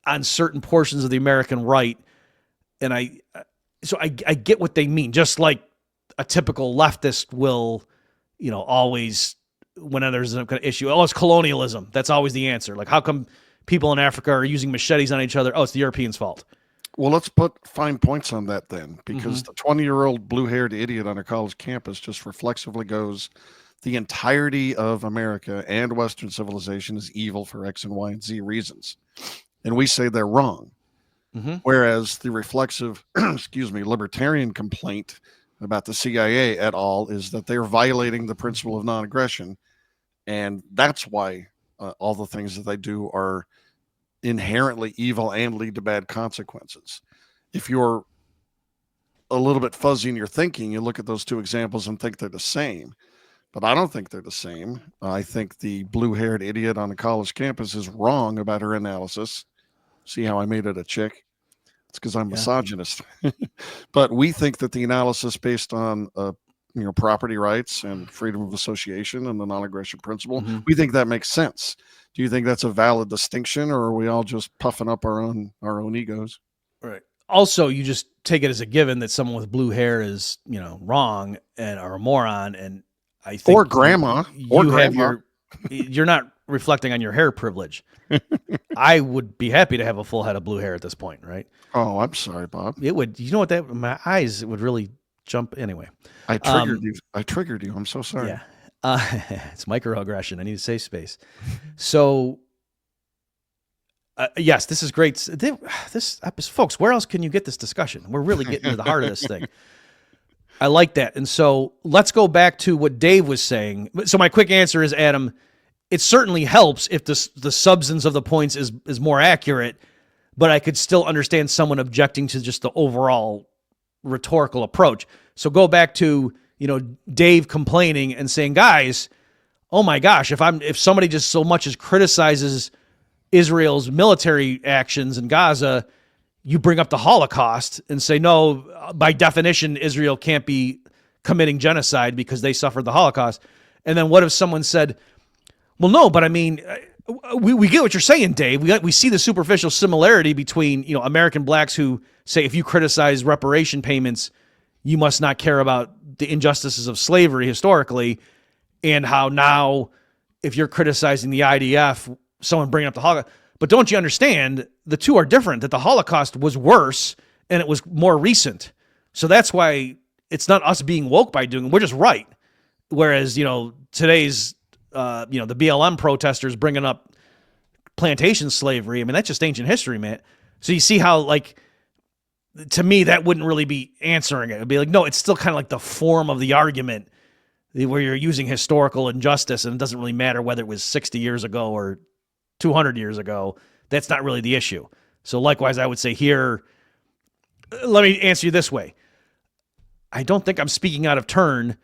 On certain portions of the American right. And I get what they mean. Just like a typical leftist will, always, when there's an issue, it's colonialism. That's always the answer. Like, how come people in Africa are using machetes on each other. Oh, it's the Europeans' fault. Well, let's put fine points on that then, because the 20-year-old blue-haired idiot on a college campus just reflexively goes, the entirety of America and Western civilization is evil for X and Y and Z reasons. And we say they're wrong. Whereas the reflexive, libertarian complaint about the CIA et al. Is that they're violating the principle of non-aggression. And that's why all the things that they do are inherently evil and lead to bad consequences. If you're a little bit fuzzy in your thinking, you look at those two examples and think they're the same. But I don't think they're the same. I think the blue-haired idiot on a college campus is wrong about her analysis. See how I made it a chick? It's because I'm misogynist. But we think that the analysis based on property rights and freedom of association and the non-aggression principle, we think that makes sense. Do you think that's a valid distinction, or are we all just puffing up our own egos? Right. Also, you just take it as a given that someone with blue hair is, wrong or a moron, and I think or grandma, you're not reflecting on your hair privilege. I would be happy to have a full head of blue hair at this point, right? Oh, I'm sorry, Bob. It would, my eyes would really jump anyway. I triggered you. I'm so sorry. Yeah. It's microaggression. I need a safe space. So, yes, this is great. This episode, folks, where else can you get this discussion? We're really getting to the heart of this thing. I like that. And so let's go back to what Dave was saying. So my quick answer is, Adam, it certainly helps if the substance of the points is more accurate, but I could still understand someone objecting to just the overall rhetorical approach. So go back to, Dave complaining and saying, guys, oh my gosh, if somebody just so much as criticizes Israel's military actions in Gaza, you bring up the Holocaust and say, no, by definition, Israel can't be committing genocide because they suffered the Holocaust. And then what if someone said, well, no, but I mean, we get what you're saying, Dave. We see the superficial similarity between, American blacks who say if you criticize reparation payments, you must not care about the injustices of slavery historically, and how now if you're criticizing the IDF, someone bringing up the Holocaust. But don't you understand, the two are different, that the Holocaust was worse and it was more recent. So that's why it's not us being woke by doing it. We're just right. Whereas, today's, the BLM protesters bringing up plantation slavery, I mean, that's just ancient history, man. So you see how, to me, that wouldn't really be answering it. It'd be like, no, it's still kind of like the form of the argument where you're using historical injustice, and it doesn't really matter whether it was 60 years ago or 200 years ago. That's not really the issue. So likewise, I would say here, let me answer you this way. I don't think I'm speaking out of turn.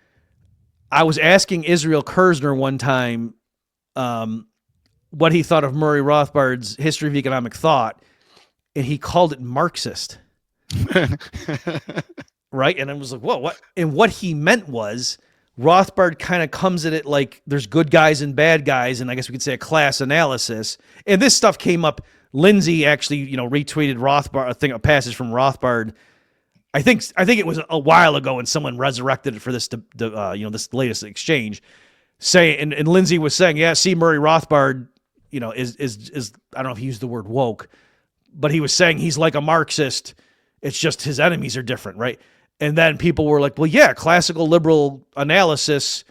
I was asking Israel Kirzner one time what he thought of Murray Rothbard's History of Economic Thought, and he called it Marxist. Right? And I was like, whoa, what? And what he meant was Rothbard kind of comes at it like there's good guys and bad guys, and I guess we could say a class analysis. And this stuff came up. Lindsay actually, retweeted Rothbard, a passage from Rothbard. I think it was a while ago, and someone resurrected it for this, this latest exchange. And Lindsay was saying, yeah, see, Murray Rothbard, is I don't know if he used the word woke, but he was saying he's like a Marxist. It's just his enemies are different, right? And then people were like, well, yeah, classical liberal analysis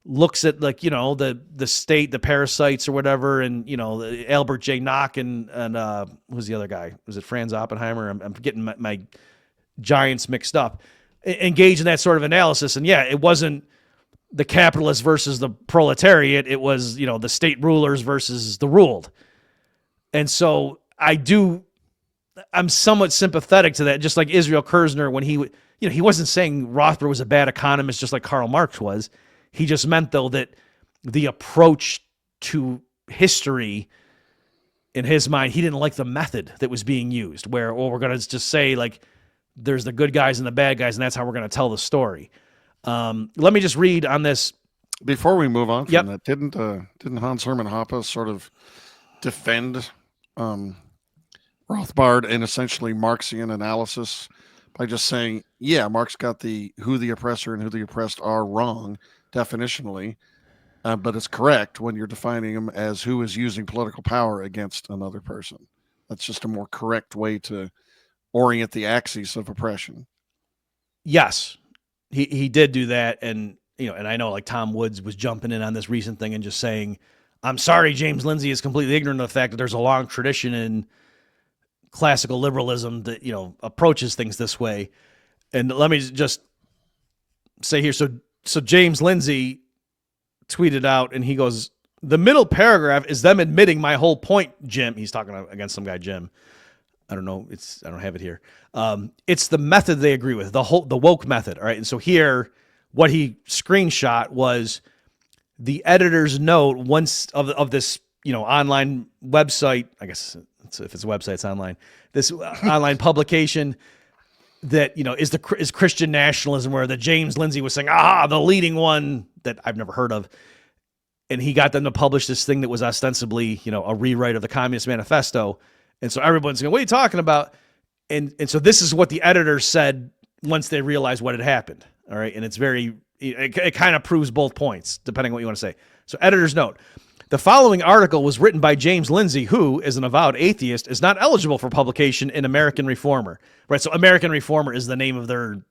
looks at the state, the parasites or whatever, and Albert J. Nock and who's the other guy? Was it Franz Oppenheimer? I'm getting my giants mixed up. Engage in that sort of analysis, and yeah, it wasn't the capitalists versus the proletariat. It was the state rulers versus the ruled. And so I'm somewhat sympathetic to that, just like Israel Kirzner when he wasn't saying Rothbard was a bad economist just like Karl Marx was. He just meant, though, that the approach to history, in his mind, he didn't like the method that was being used, where, we're going to just say, there's the good guys and the bad guys, and that's how we're going to tell the story. Let me just read on this. Before we move on from that, didn't Hans Hermann Hoppe sort of defend Rothbard and essentially Marxian analysis by just saying, yeah, Marx got who the oppressor and who the oppressed are wrong definitionally, but it's correct when you're defining them as who is using political power against another person. That's just a more correct way to orient the axis of oppression. Yes, he did do that, and and I know like Tom Woods was jumping in on this recent thing and just saying, "I'm sorry, James Lindsay is completely ignorant of the fact that there's a long tradition in classical liberalism that approaches things this way." And let me just say here, so James Lindsay tweeted out, and he goes, "The middle paragraph is them admitting my whole point, Jim." He's talking against some guy, Jim. I don't know. I don't have it here. It's the method they agree with, the woke method. All right. And so here, what he screenshot was the editor's note once of this, online website. I guess if it's a website, it's online. This online publication that, is Christian nationalism, where the James Lindsay was saying, the leading one that I've never heard of. And he got them to publish this thing that was ostensibly, a rewrite of the Communist Manifesto. And so everyone's going, "What are you talking about?" And so this is what the editor said once they realized what had happened. All right. And it kind of proves both points, depending on what you want to say. So editor's note: the following article was written by James Lindsay, who, as an avowed atheist, is not eligible for publication in American Reformer. Right. So American Reformer is the name of their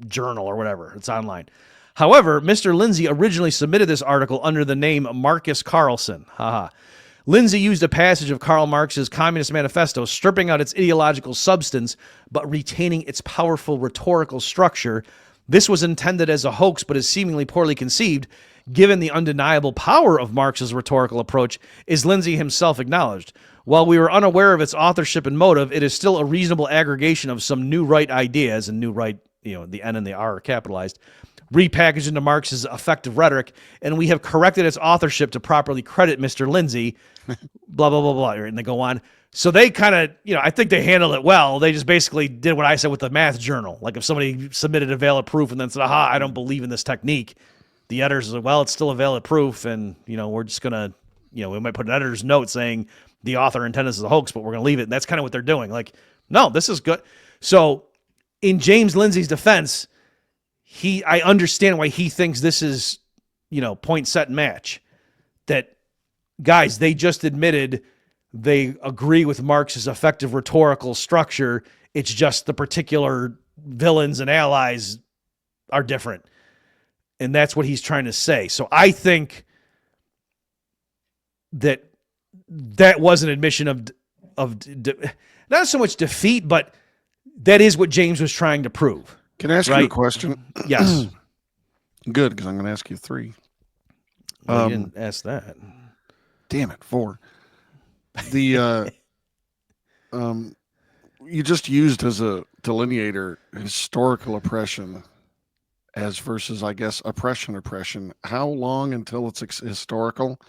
journal or whatever. It's online. However, Mr. Lindsay originally submitted this article under the name Marcus Carlson. Haha. Lindsay used a passage of Karl Marx's Communist Manifesto, stripping out its ideological substance, but retaining its powerful rhetorical structure. This was intended as a hoax, but is seemingly poorly conceived, given the undeniable power of Marx's rhetorical approach, as Lindsay himself acknowledged. While we were unaware of its authorship and motive, it is still a reasonable aggregation of some new right ideas, and new right, the N and the R are capitalized, repackaged into Marx's effective rhetoric, and we have corrected its authorship to properly credit Mr. Lindsay, blah, blah, blah, blah, and they go on. So they kind of, I think they handled it well. They just basically did what I said with the math journal. Like if somebody submitted a valid proof and then said, I don't believe in this technique, the editors said, well, it's still a valid proof, and, we're just going to, we might put an editor's note saying the author intended this as a hoax, but we're going to leave it. And that's kind of what they're doing. Like, no, this is good. So in James Lindsay's defense, I understand why he thinks this is, point, set, and match. That, guys, they just admitted they agree with Marx's effective rhetorical structure. It's just the particular villains and allies are different. And that's what he's trying to say. So I think that was an admission of not so much defeat, but that is what James was trying to prove. Can I ask you a question? Yes. Good, because I'm going to ask you 3. Well, you didn't ask that. Damn it, 4. The you just used as a delineator historical oppression as versus, I guess, oppression. How long until it's historical?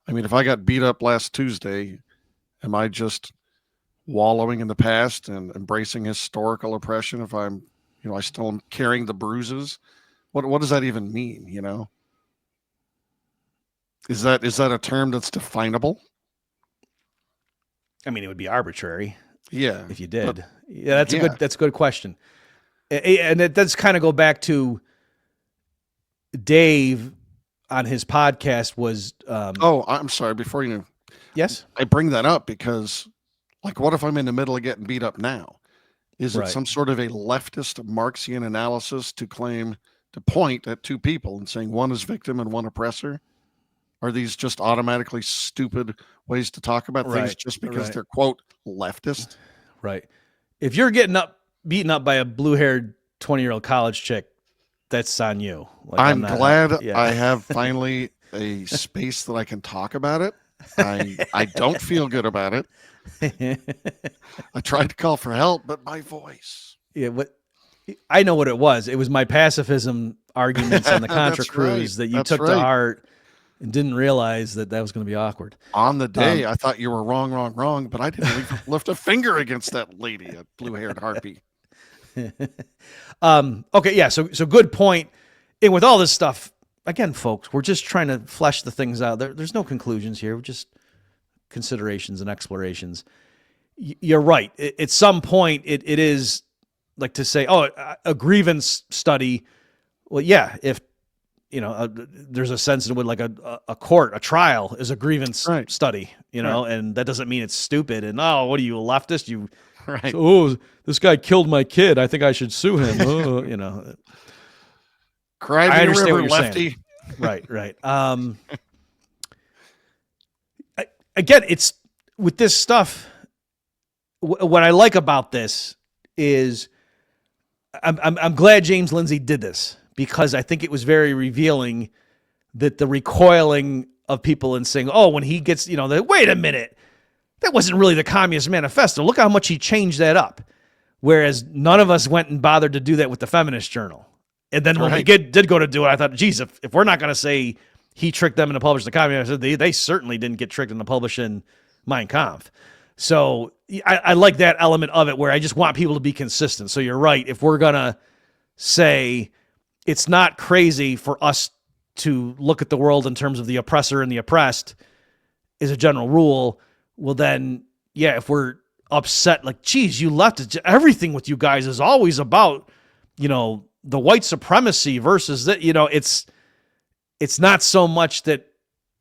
I mean, if I got beat up last Tuesday, am I just wallowing in the past and embracing historical oppression if I'm, I still am carrying the bruises? What does that even mean, Is that a term that's definable? I mean, it would be arbitrary. Yeah. If you did. That's a good question. And it does kind of go back to Dave on his podcast was I'm sorry, before you Yes. I bring that up because, like, what if I'm in the middle of getting beat up now? Is it some sort of a leftist Marxian analysis to point at 2 people and saying one is victim and one oppressor? Are these just automatically stupid ways to talk about things just because they're, quote, leftist? Right. If you're getting beaten up by a blue-haired 20-year-old college chick, that's on you. Like, I'm glad I have finally a space that I can talk about it. I don't feel good about it. I tried to call for help, but my voice. Yeah, I know what it was. It was my pacifism arguments on the Contra cruise that you took to heart and didn't realize that was going to be awkward. On the day, I thought you were wrong, but I didn't even lift a finger against that lady, a blue-haired harpy. Okay, yeah, so good point. And with all this stuff, again, folks, we're just trying to flesh the things out. There's no conclusions here. We're just considerations and explorations. You're right. At some point, it is like to say, a grievance study. Well, yeah, if there's a sense in which like a court, a trial is a grievance Right. study, and that doesn't mean it's stupid. And what are you, a leftist? You, Right. this guy killed my kid. I think I should sue him. Cry I me a understand river, what you're lefty. saying. Right. Again, it's with this stuff. What I like about this is I'm glad James Lindsay did this, because I think it was very revealing that the recoiling of people and saying, when he gets, wait a minute, that wasn't really the Communist Manifesto. Look how much he changed that up. Whereas none of us went and bothered to do that with the Feminist Journal. And then when we did go to do it, I thought, geez, if we're not going to say he tricked them into publishing the Communist, they certainly didn't get tricked into publishing Mein Kampf. So I like that element of it, where I just want people to be consistent. So you're right. If we're going to say it's not crazy for us to look at the world in terms of the oppressor and the oppressed is a general rule, well then, yeah, if we're upset, like, geez, you left it, everything with you guys is always about, the white supremacy versus that, it's not so much that,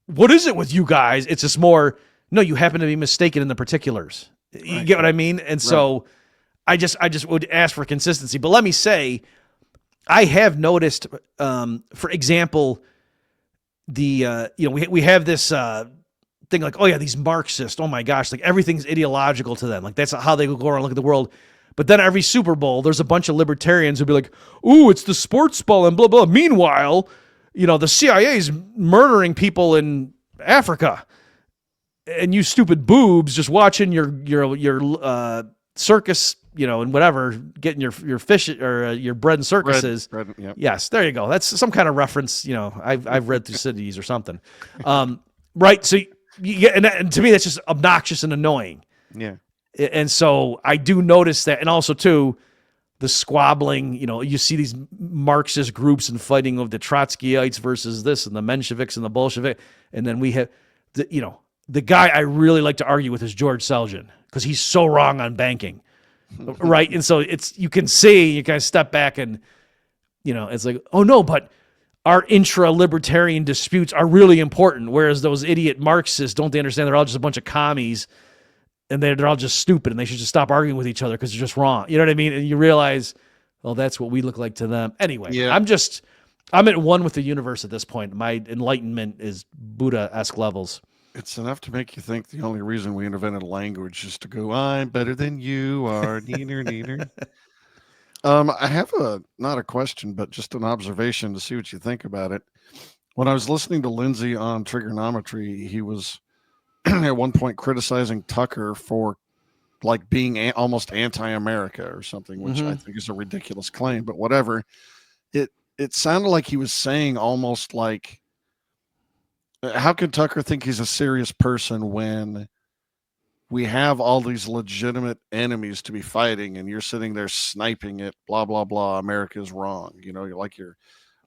what is it with you guys? It's just more, no, you happen to be mistaken in the particulars. You get what I mean? And so I just would ask for consistency. But let me say, I have noticed, for example, the, we have this thing like, these Marxists, oh my gosh, like everything's ideological to them. Like that's how they go around and look at the world. But then every Super Bowl, there's a bunch of libertarians who'll be like, ooh, it's the sports ball and blah, blah. Meanwhile, the CIA's murdering people in Africa. And you stupid boobs just watching your circus, and whatever, getting your fish or your bread and circuses. Bread, yep. Yes, there you go. That's some kind of reference. I've read through cities or something. Right. So you get, and to me, that's just obnoxious and annoying. Yeah. And so I do notice that. And also too, the squabbling, you see these Marxist groups and fighting of the Trotskyites versus this and the Mensheviks and the Bolshevik. And then we have the guy I really like to argue with is George Selgin, because he's so wrong on banking. Right. And so you can see, you kind of step back and, it's like, oh no, but our intra-libertarian disputes are really important. Whereas those idiot Marxists, don't they understand they're all just a bunch of commies and they're all just stupid and they should just stop arguing with each other because they're just wrong. You know what I mean? And you realize, well, that's what we look like to them. Anyway, yeah. I'm at one with the universe at this point. My enlightenment is Buddha-esque levels. It's enough to make you think the only reason we invented language is to go, I'm better than you are. Neener. I have not a question, but just an observation to see what you think about it. When I was listening to Lindsay on trigonometry, he was at one point criticizing Tucker for like being almost anti-America or something, which I think is a ridiculous claim, but whatever. It sounded like he was saying almost like, how can Tucker think he's a serious person when we have all these legitimate enemies to be fighting and you're sitting there sniping it, blah, blah, blah, America's wrong. You're like,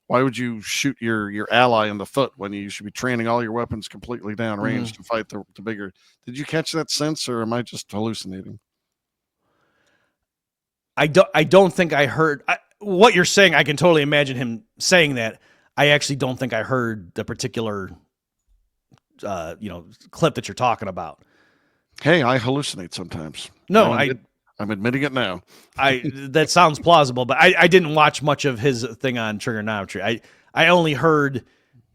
why would you shoot your ally in the foot when you should be training all your weapons completely downrange to fight the bigger? Did you catch that sense, or am I just hallucinating? I don't think I heard what you're saying. I can totally imagine him saying that. I actually don't think I heard the particular clip that you're talking about. Hey, I hallucinate sometimes. No, I'm admitting it now. That sounds plausible, but I didn't watch much of his thing on trigonometry. I only heard,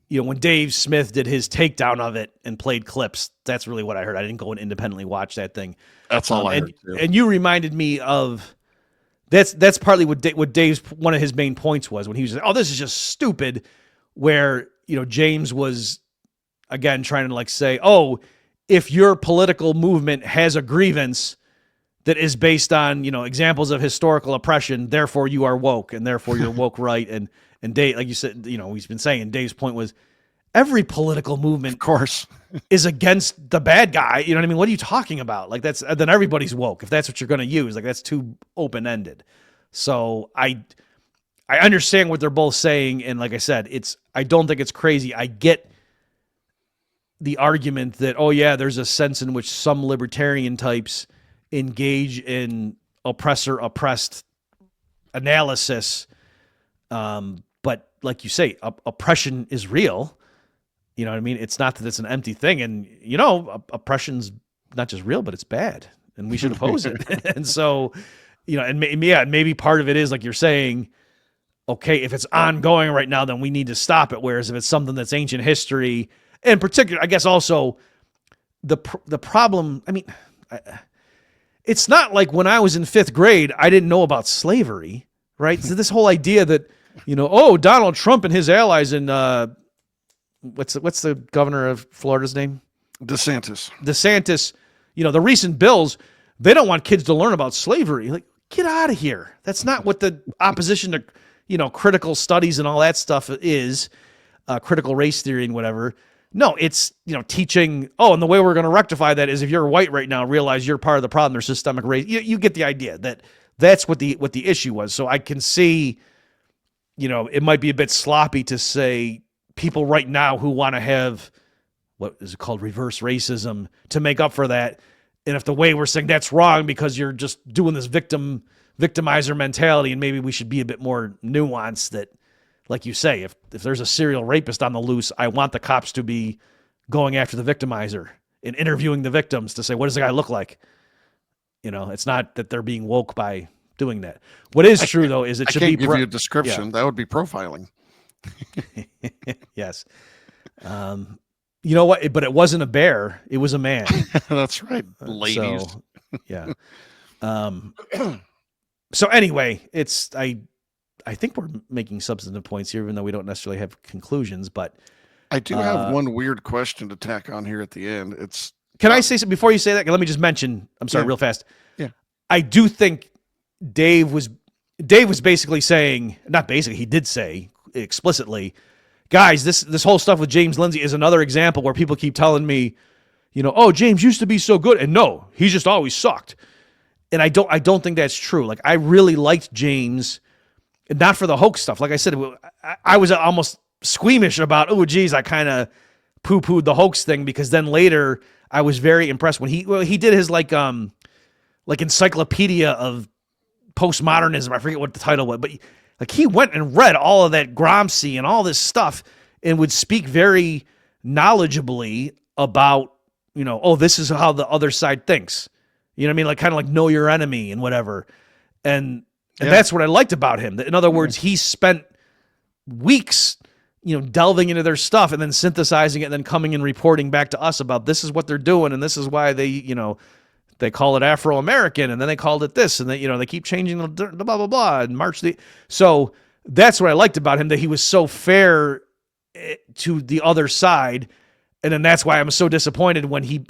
when Dave Smith did his takedown of it and played clips. That's really what I heard. I didn't go and independently watch that thing. That's all I heard too. And you reminded me of that's partly what Dave's one of his main points was when he was like, oh, this is just stupid. Where James was again trying to like say, oh, if your political movement has a grievance that is based on, examples of historical oppression, therefore you are woke and therefore you're woke right. And Dave, like you said, he's been saying, Dave's point was every political movement, of course, is against the bad guy. You know what I mean? What are you talking about? Like then everybody's woke. If that's what you're going to use, like that's too open-ended. So I understand what they're both saying. And like I said, I don't think it's crazy. I get the argument that, oh yeah, there's a sense in which some libertarian types engage in oppressor-oppressed analysis. But like you say, oppression is real. You know what I mean? It's not that it's an empty thing. And, oppression's not just real, but it's bad. And we should oppose it. And so, and maybe part of it is like you're saying, okay, if it's ongoing right now, then we need to stop it. Whereas if it's something that's ancient history, in particular, I guess also the problem, it's not like when I was in 5th grade, I didn't know about slavery, right? So this whole idea that, Donald Trump and his allies in, what's the governor of Florida's name? DeSantis, the recent bills, they don't want kids to learn about slavery. Like, get out of here. That's not what the opposition to, critical studies and all that stuff is, critical race theory and whatever. No, it's, teaching, and the way we're going to rectify that is if you're white right now, realize you're part of the problem. There's systemic race. You get the idea that's what the issue was. So I can see, it might be a bit sloppy to say people right now who want to have what is it called, reverse racism, to make up for that. And if the way we're saying that's wrong because you're just doing this victimizer mentality, and maybe we should be a bit more nuanced that, like you say, if there's a serial rapist on the loose, I want the cops to be going after the victimizer and interviewing the victims to say, what does the guy look like? It's not that they're being woke by doing that. What is true, though, is it should be... I can't give you a description. Yeah. That would be profiling. Yes. You know what? But it wasn't a bear. It was a man. That's right, ladies. So, yeah. So anyway, I think we're making substantive points here, even though we don't necessarily have conclusions. But I do have one weird question to tack on here at the end. Can I say something before you say that? Let me just mention. I'm sorry, real fast. Yeah. I do think Dave was basically saying, not basically, he did say explicitly, guys, this whole stuff with James Lindsay is another example where people keep telling me, James used to be so good, and no, he just always sucked. And I don't think that's true. Like, I really liked James, not for the hoax stuff. Like I said, I was almost squeamish about, I kind of poo-pooed the hoax thing, because then later I was very impressed when he did his like encyclopedia of postmodernism. I forget what the title was, but like he went and read all of that Gramsci and all this stuff and would speak very knowledgeably about, this is how the other side thinks. You know what I mean? Like kind of like know your enemy and whatever. And that's what I liked about him. In other words, he spent weeks, delving into their stuff and then synthesizing it and then coming and reporting back to us about this is what they're doing and this is why they, they call it Afro-American and then they called it this and they keep changing the blah, blah, blah and so that's what I liked about him, that he was so fair to the other side. And then that's why I'm so disappointed when he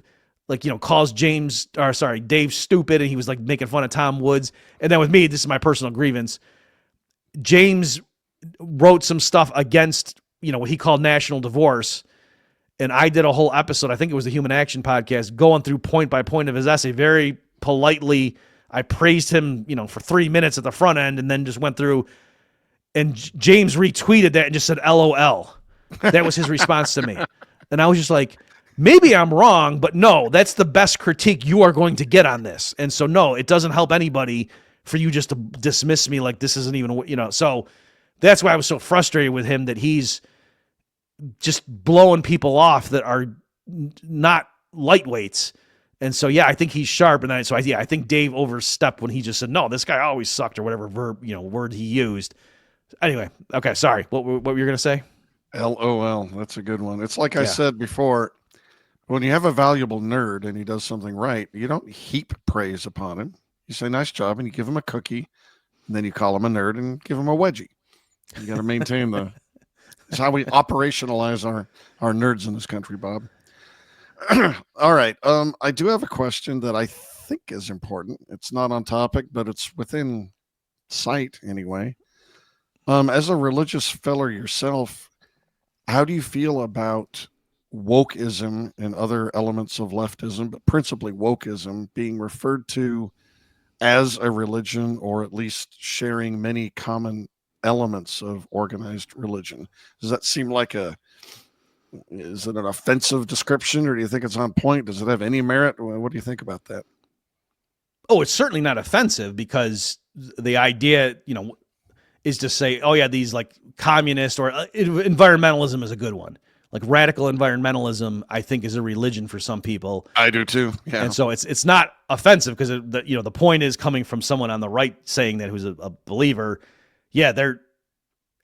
calls Dave stupid and he was like making fun of Tom Woods. And then with me, this is my personal grievance. James wrote some stuff against, what he called national divorce. And I did a whole episode, I think it was the Human Action podcast, going through point by point of his essay. Very politely, I praised him, for 3 minutes at the front end and then just went through. And James retweeted that and just said, LOL. That was his response to me. And I was just like, maybe I'm wrong, but no, that's the best critique you are going to get on this. And so, no, it doesn't help anybody for you just to dismiss me like this isn't even, so that's why I was so frustrated with him, that he's just blowing people off that are not lightweights. And so, yeah, I think he's sharp. And then, I think Dave overstepped when he just said, no, this guy always sucked, or whatever word he used. Anyway. Okay. Sorry. What were you going to say? LOL. That's a good one. It's like I said before, when you have a valuable nerd and he does something right, you don't heap praise upon him. You say, nice job. And you give him a cookie, and then you call him a nerd and give him a wedgie. You got to maintain it's how we operationalize our nerds in this country, Bob. All right. I do have a question that I think is important. It's not on topic, but it's within sight anyway. As a religious fellow yourself, how do you feel about wokism and other elements of leftism, but principally wokism, being referred to as a religion, or at least sharing many common elements of organized religion? Does that seem like is it an offensive description, or do you think it's on point? Does it have any merit? What do you think about that? Oh, it's certainly not offensive, because the idea, is to say, oh yeah, these like communist or environmentalism is a good one. Like radical environmentalism, I think, is a religion for some people. I do too. Yeah. And so it's not offensive because the point is coming from someone on the right saying that who's a believer. Yeah, they're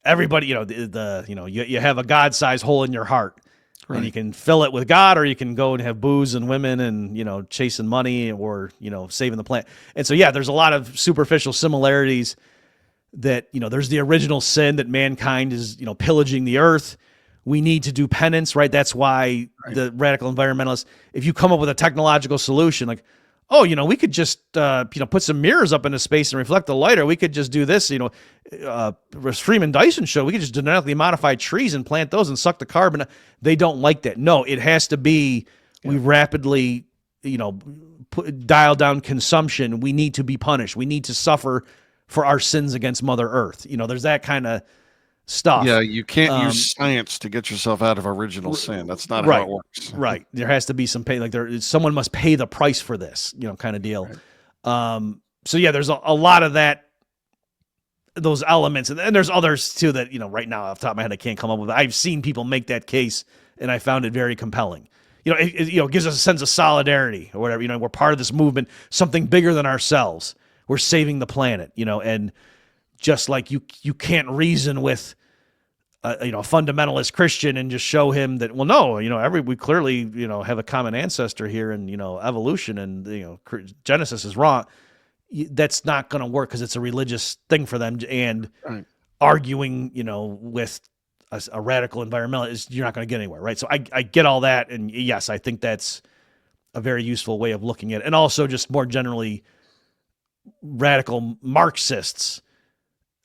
everybody. You have a God-sized hole in your heart, right. And you can fill it with God, or you can go and have booze and women and chasing money or saving the planet. And so yeah, there's a lot of superficial similarities. That there's the original sin that mankind is pillaging the earth. We need to do penance, right? That's why the radical environmentalists, if you come up with a technological solution, like, oh, we could just, put some mirrors up into space and reflect the light, or we could just do this, Freeman Dyson show, we could just genetically modify trees and plant those and suck the carbon. They don't like that. No, it has to be, we rapidly, dial down consumption. We need to be punished. We need to suffer for our sins against Mother Earth. There's that kind of stuff. Yeah, you can't use science to get yourself out of original sin. That's not how it works. Right. There has to be some pay. Like someone must pay the price for this, kind of deal. Right. So yeah, there's a lot of that, those elements, and there's others too that right now off the top of my head I can't come up with. I've seen people make that case, and I found it very compelling. It gives us a sense of solidarity or whatever. We're part of this movement, something bigger than ourselves. We're saving the planet, and just like you can't reason with a fundamentalist Christian and just show him that, well, no, we clearly, have a common ancestor here and, evolution and, Genesis is wrong. That's not going to work because it's a religious thing for them. And arguing, with a radical environmentalist, you're not going to get anywhere. Right. So I get all that. And yes, I think that's a very useful way of looking at it. And also just more generally, radical Marxists,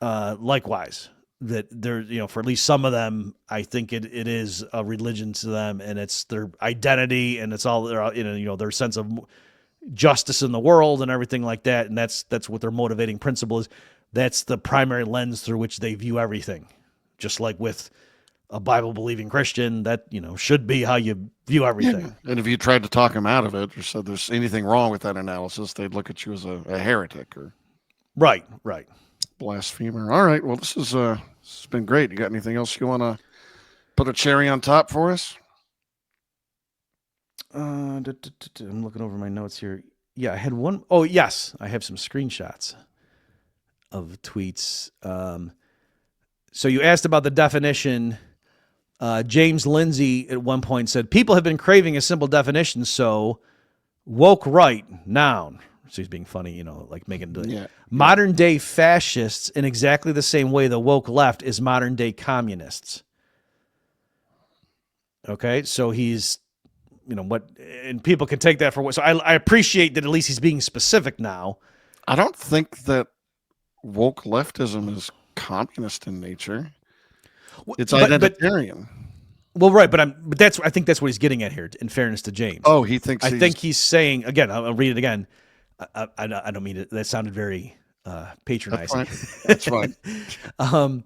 likewise, that they're, for at least some of them, I think it is a religion to them, and it's their identity, and it's all their, their sense of justice in the world and everything like that. And that's what their motivating principle is. That's the primary lens through which they view everything. Just like with a Bible believing Christian, that, should be how you view everything. Yeah. And if you tried to talk them out of it or said there's anything wrong with that analysis, they'd look at you as a heretic or right. blasphemer. All right. Well, this has been great. You got anything else you want to put a cherry on top for us? I'm looking over my notes here. Yeah, I had one. Oh, yes. I have some screenshots of tweets. So you asked about the definition. James Lindsay at one point said, people have been craving a simple definition. So woke right, noun. So he's being funny, like making modern day fascists in exactly the same way the woke left is modern day communists. Okay, so he's, and people can take that for what. So I appreciate that at least he's being specific now. I don't think that woke leftism is communist in nature. It's identitarian. Right, but I think that's what he's getting at here. In fairness to James, he thinks. I think he's saying again. I'll read it again. I don't mean it. That sounded very patronizing. That's fine.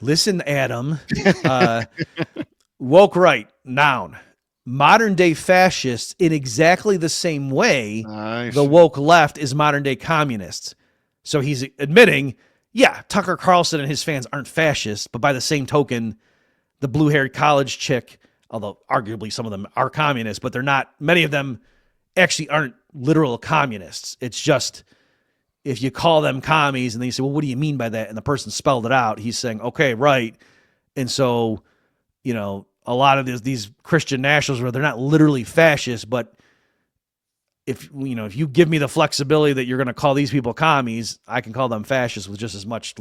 Listen, Adam. Woke right, noun. Modern day fascists in exactly the same way the woke left is modern day communists. So he's admitting, yeah, Tucker Carlson and his fans aren't fascists, but by the same token, the blue-haired college chick, although arguably some of them are communists, but they're not, many of them actually aren't literal communists. It's just, if you call them commies and then you say, well, what do you mean by that? And the person spelled it out, he's saying, okay, right. And so, a lot of these Christian nationals where they're not literally fascists, but if you give me the flexibility that you're going to call these people commies, I can call them fascists with just as much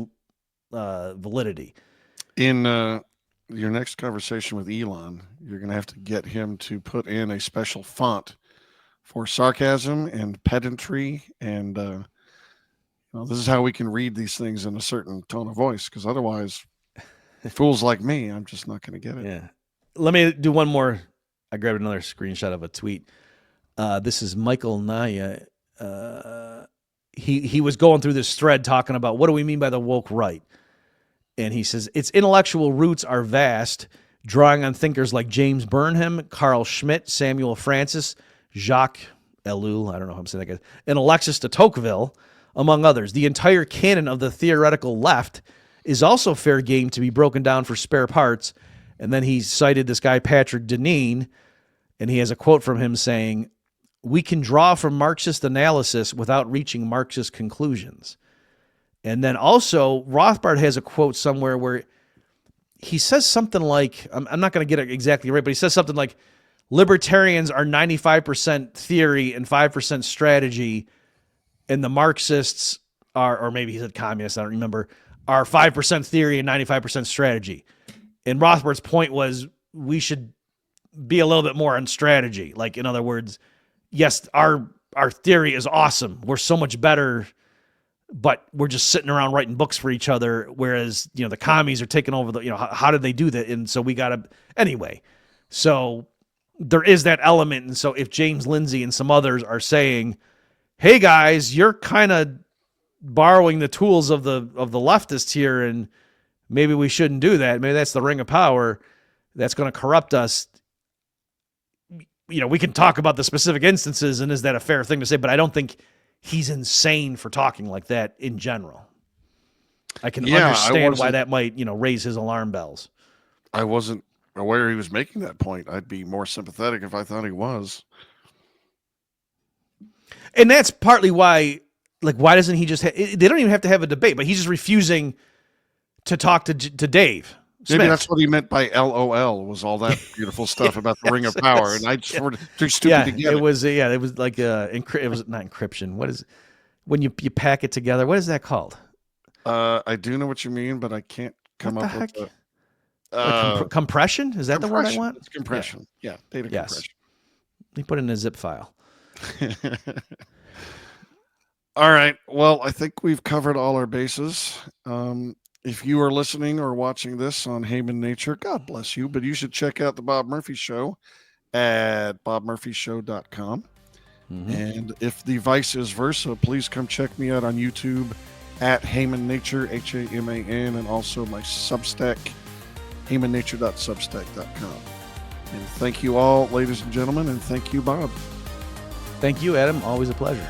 validity. In your next conversation with Elon, you're going to have to get him to put in a special font for sarcasm and pedantry, and this is how we can read these things in a certain tone of voice, because otherwise, fools like me, I'm just not going to get it. Yeah. Let me do one more. I grabbed another screenshot of a tweet. This is Michael Naya. He was going through this thread talking about what do we mean by the woke right? And he says, its intellectual roots are vast, drawing on thinkers like James Burnham, Carl Schmitt, Samuel Francis, Jacques Ellul, I don't know how I'm saying that guy, and Alexis de Tocqueville, among others. The entire canon of the theoretical left is also fair game to be broken down for spare parts. And then he cited this guy, Patrick Deneen, and he has a quote from him saying, "We can draw from Marxist analysis without reaching Marxist conclusions." And then also Rothbard has a quote somewhere where he says something like, I'm not going to get it exactly right, but he says something like, libertarians are 95% theory and 5% strategy, and the Marxists are, or maybe he said communists, I don't remember, are 5% theory and 95% strategy. And Rothbard's point was we should be a little bit more on strategy. Like, in other words, yes, our theory is awesome. We're so much better, but we're just sitting around writing books for each other. Whereas, the commies are taking over the, how did they do that? And so we got to, anyway. So there is that element. And so if James Lindsay and some others are saying, hey guys, you're kind of borrowing the tools of the leftists here, and maybe we shouldn't do that. Maybe that's the ring of power that's going to corrupt us. We can talk about the specific instances, and is that a fair thing to say? But I don't think he's insane for talking like that in general. I can understand why that might, raise his alarm bells. I wasn't aware he was making that point. I'd be more sympathetic if I thought he was. And that's partly why, why doesn't he just, they don't even have to have a debate, but he's just refusing to talk to Dave Smith. Maybe that's what he meant by LOL, was all that beautiful stuff about the ring of power. And I just were too stupid to get it. It was like, it was not encryption. What is, when you pack it together, what is that called? I do know what you mean, but I can't come up with it. Compression? Is that the word I want? It's compression. Yeah, data compression. You put it in a zip file. All right. Well, I think we've covered all our bases. If you are listening or watching this on Heyman Nature, God bless you, but you should check out the Bob Murphy Show at bobmurphyshow.com. Mm-hmm. And if the vice is versa, please come check me out on YouTube at Heyman Nature, Haman, and also my Substack, heymannature.substack.com. And thank you all, ladies and gentlemen, and thank you, Bob. Thank you, Adam. Always a pleasure.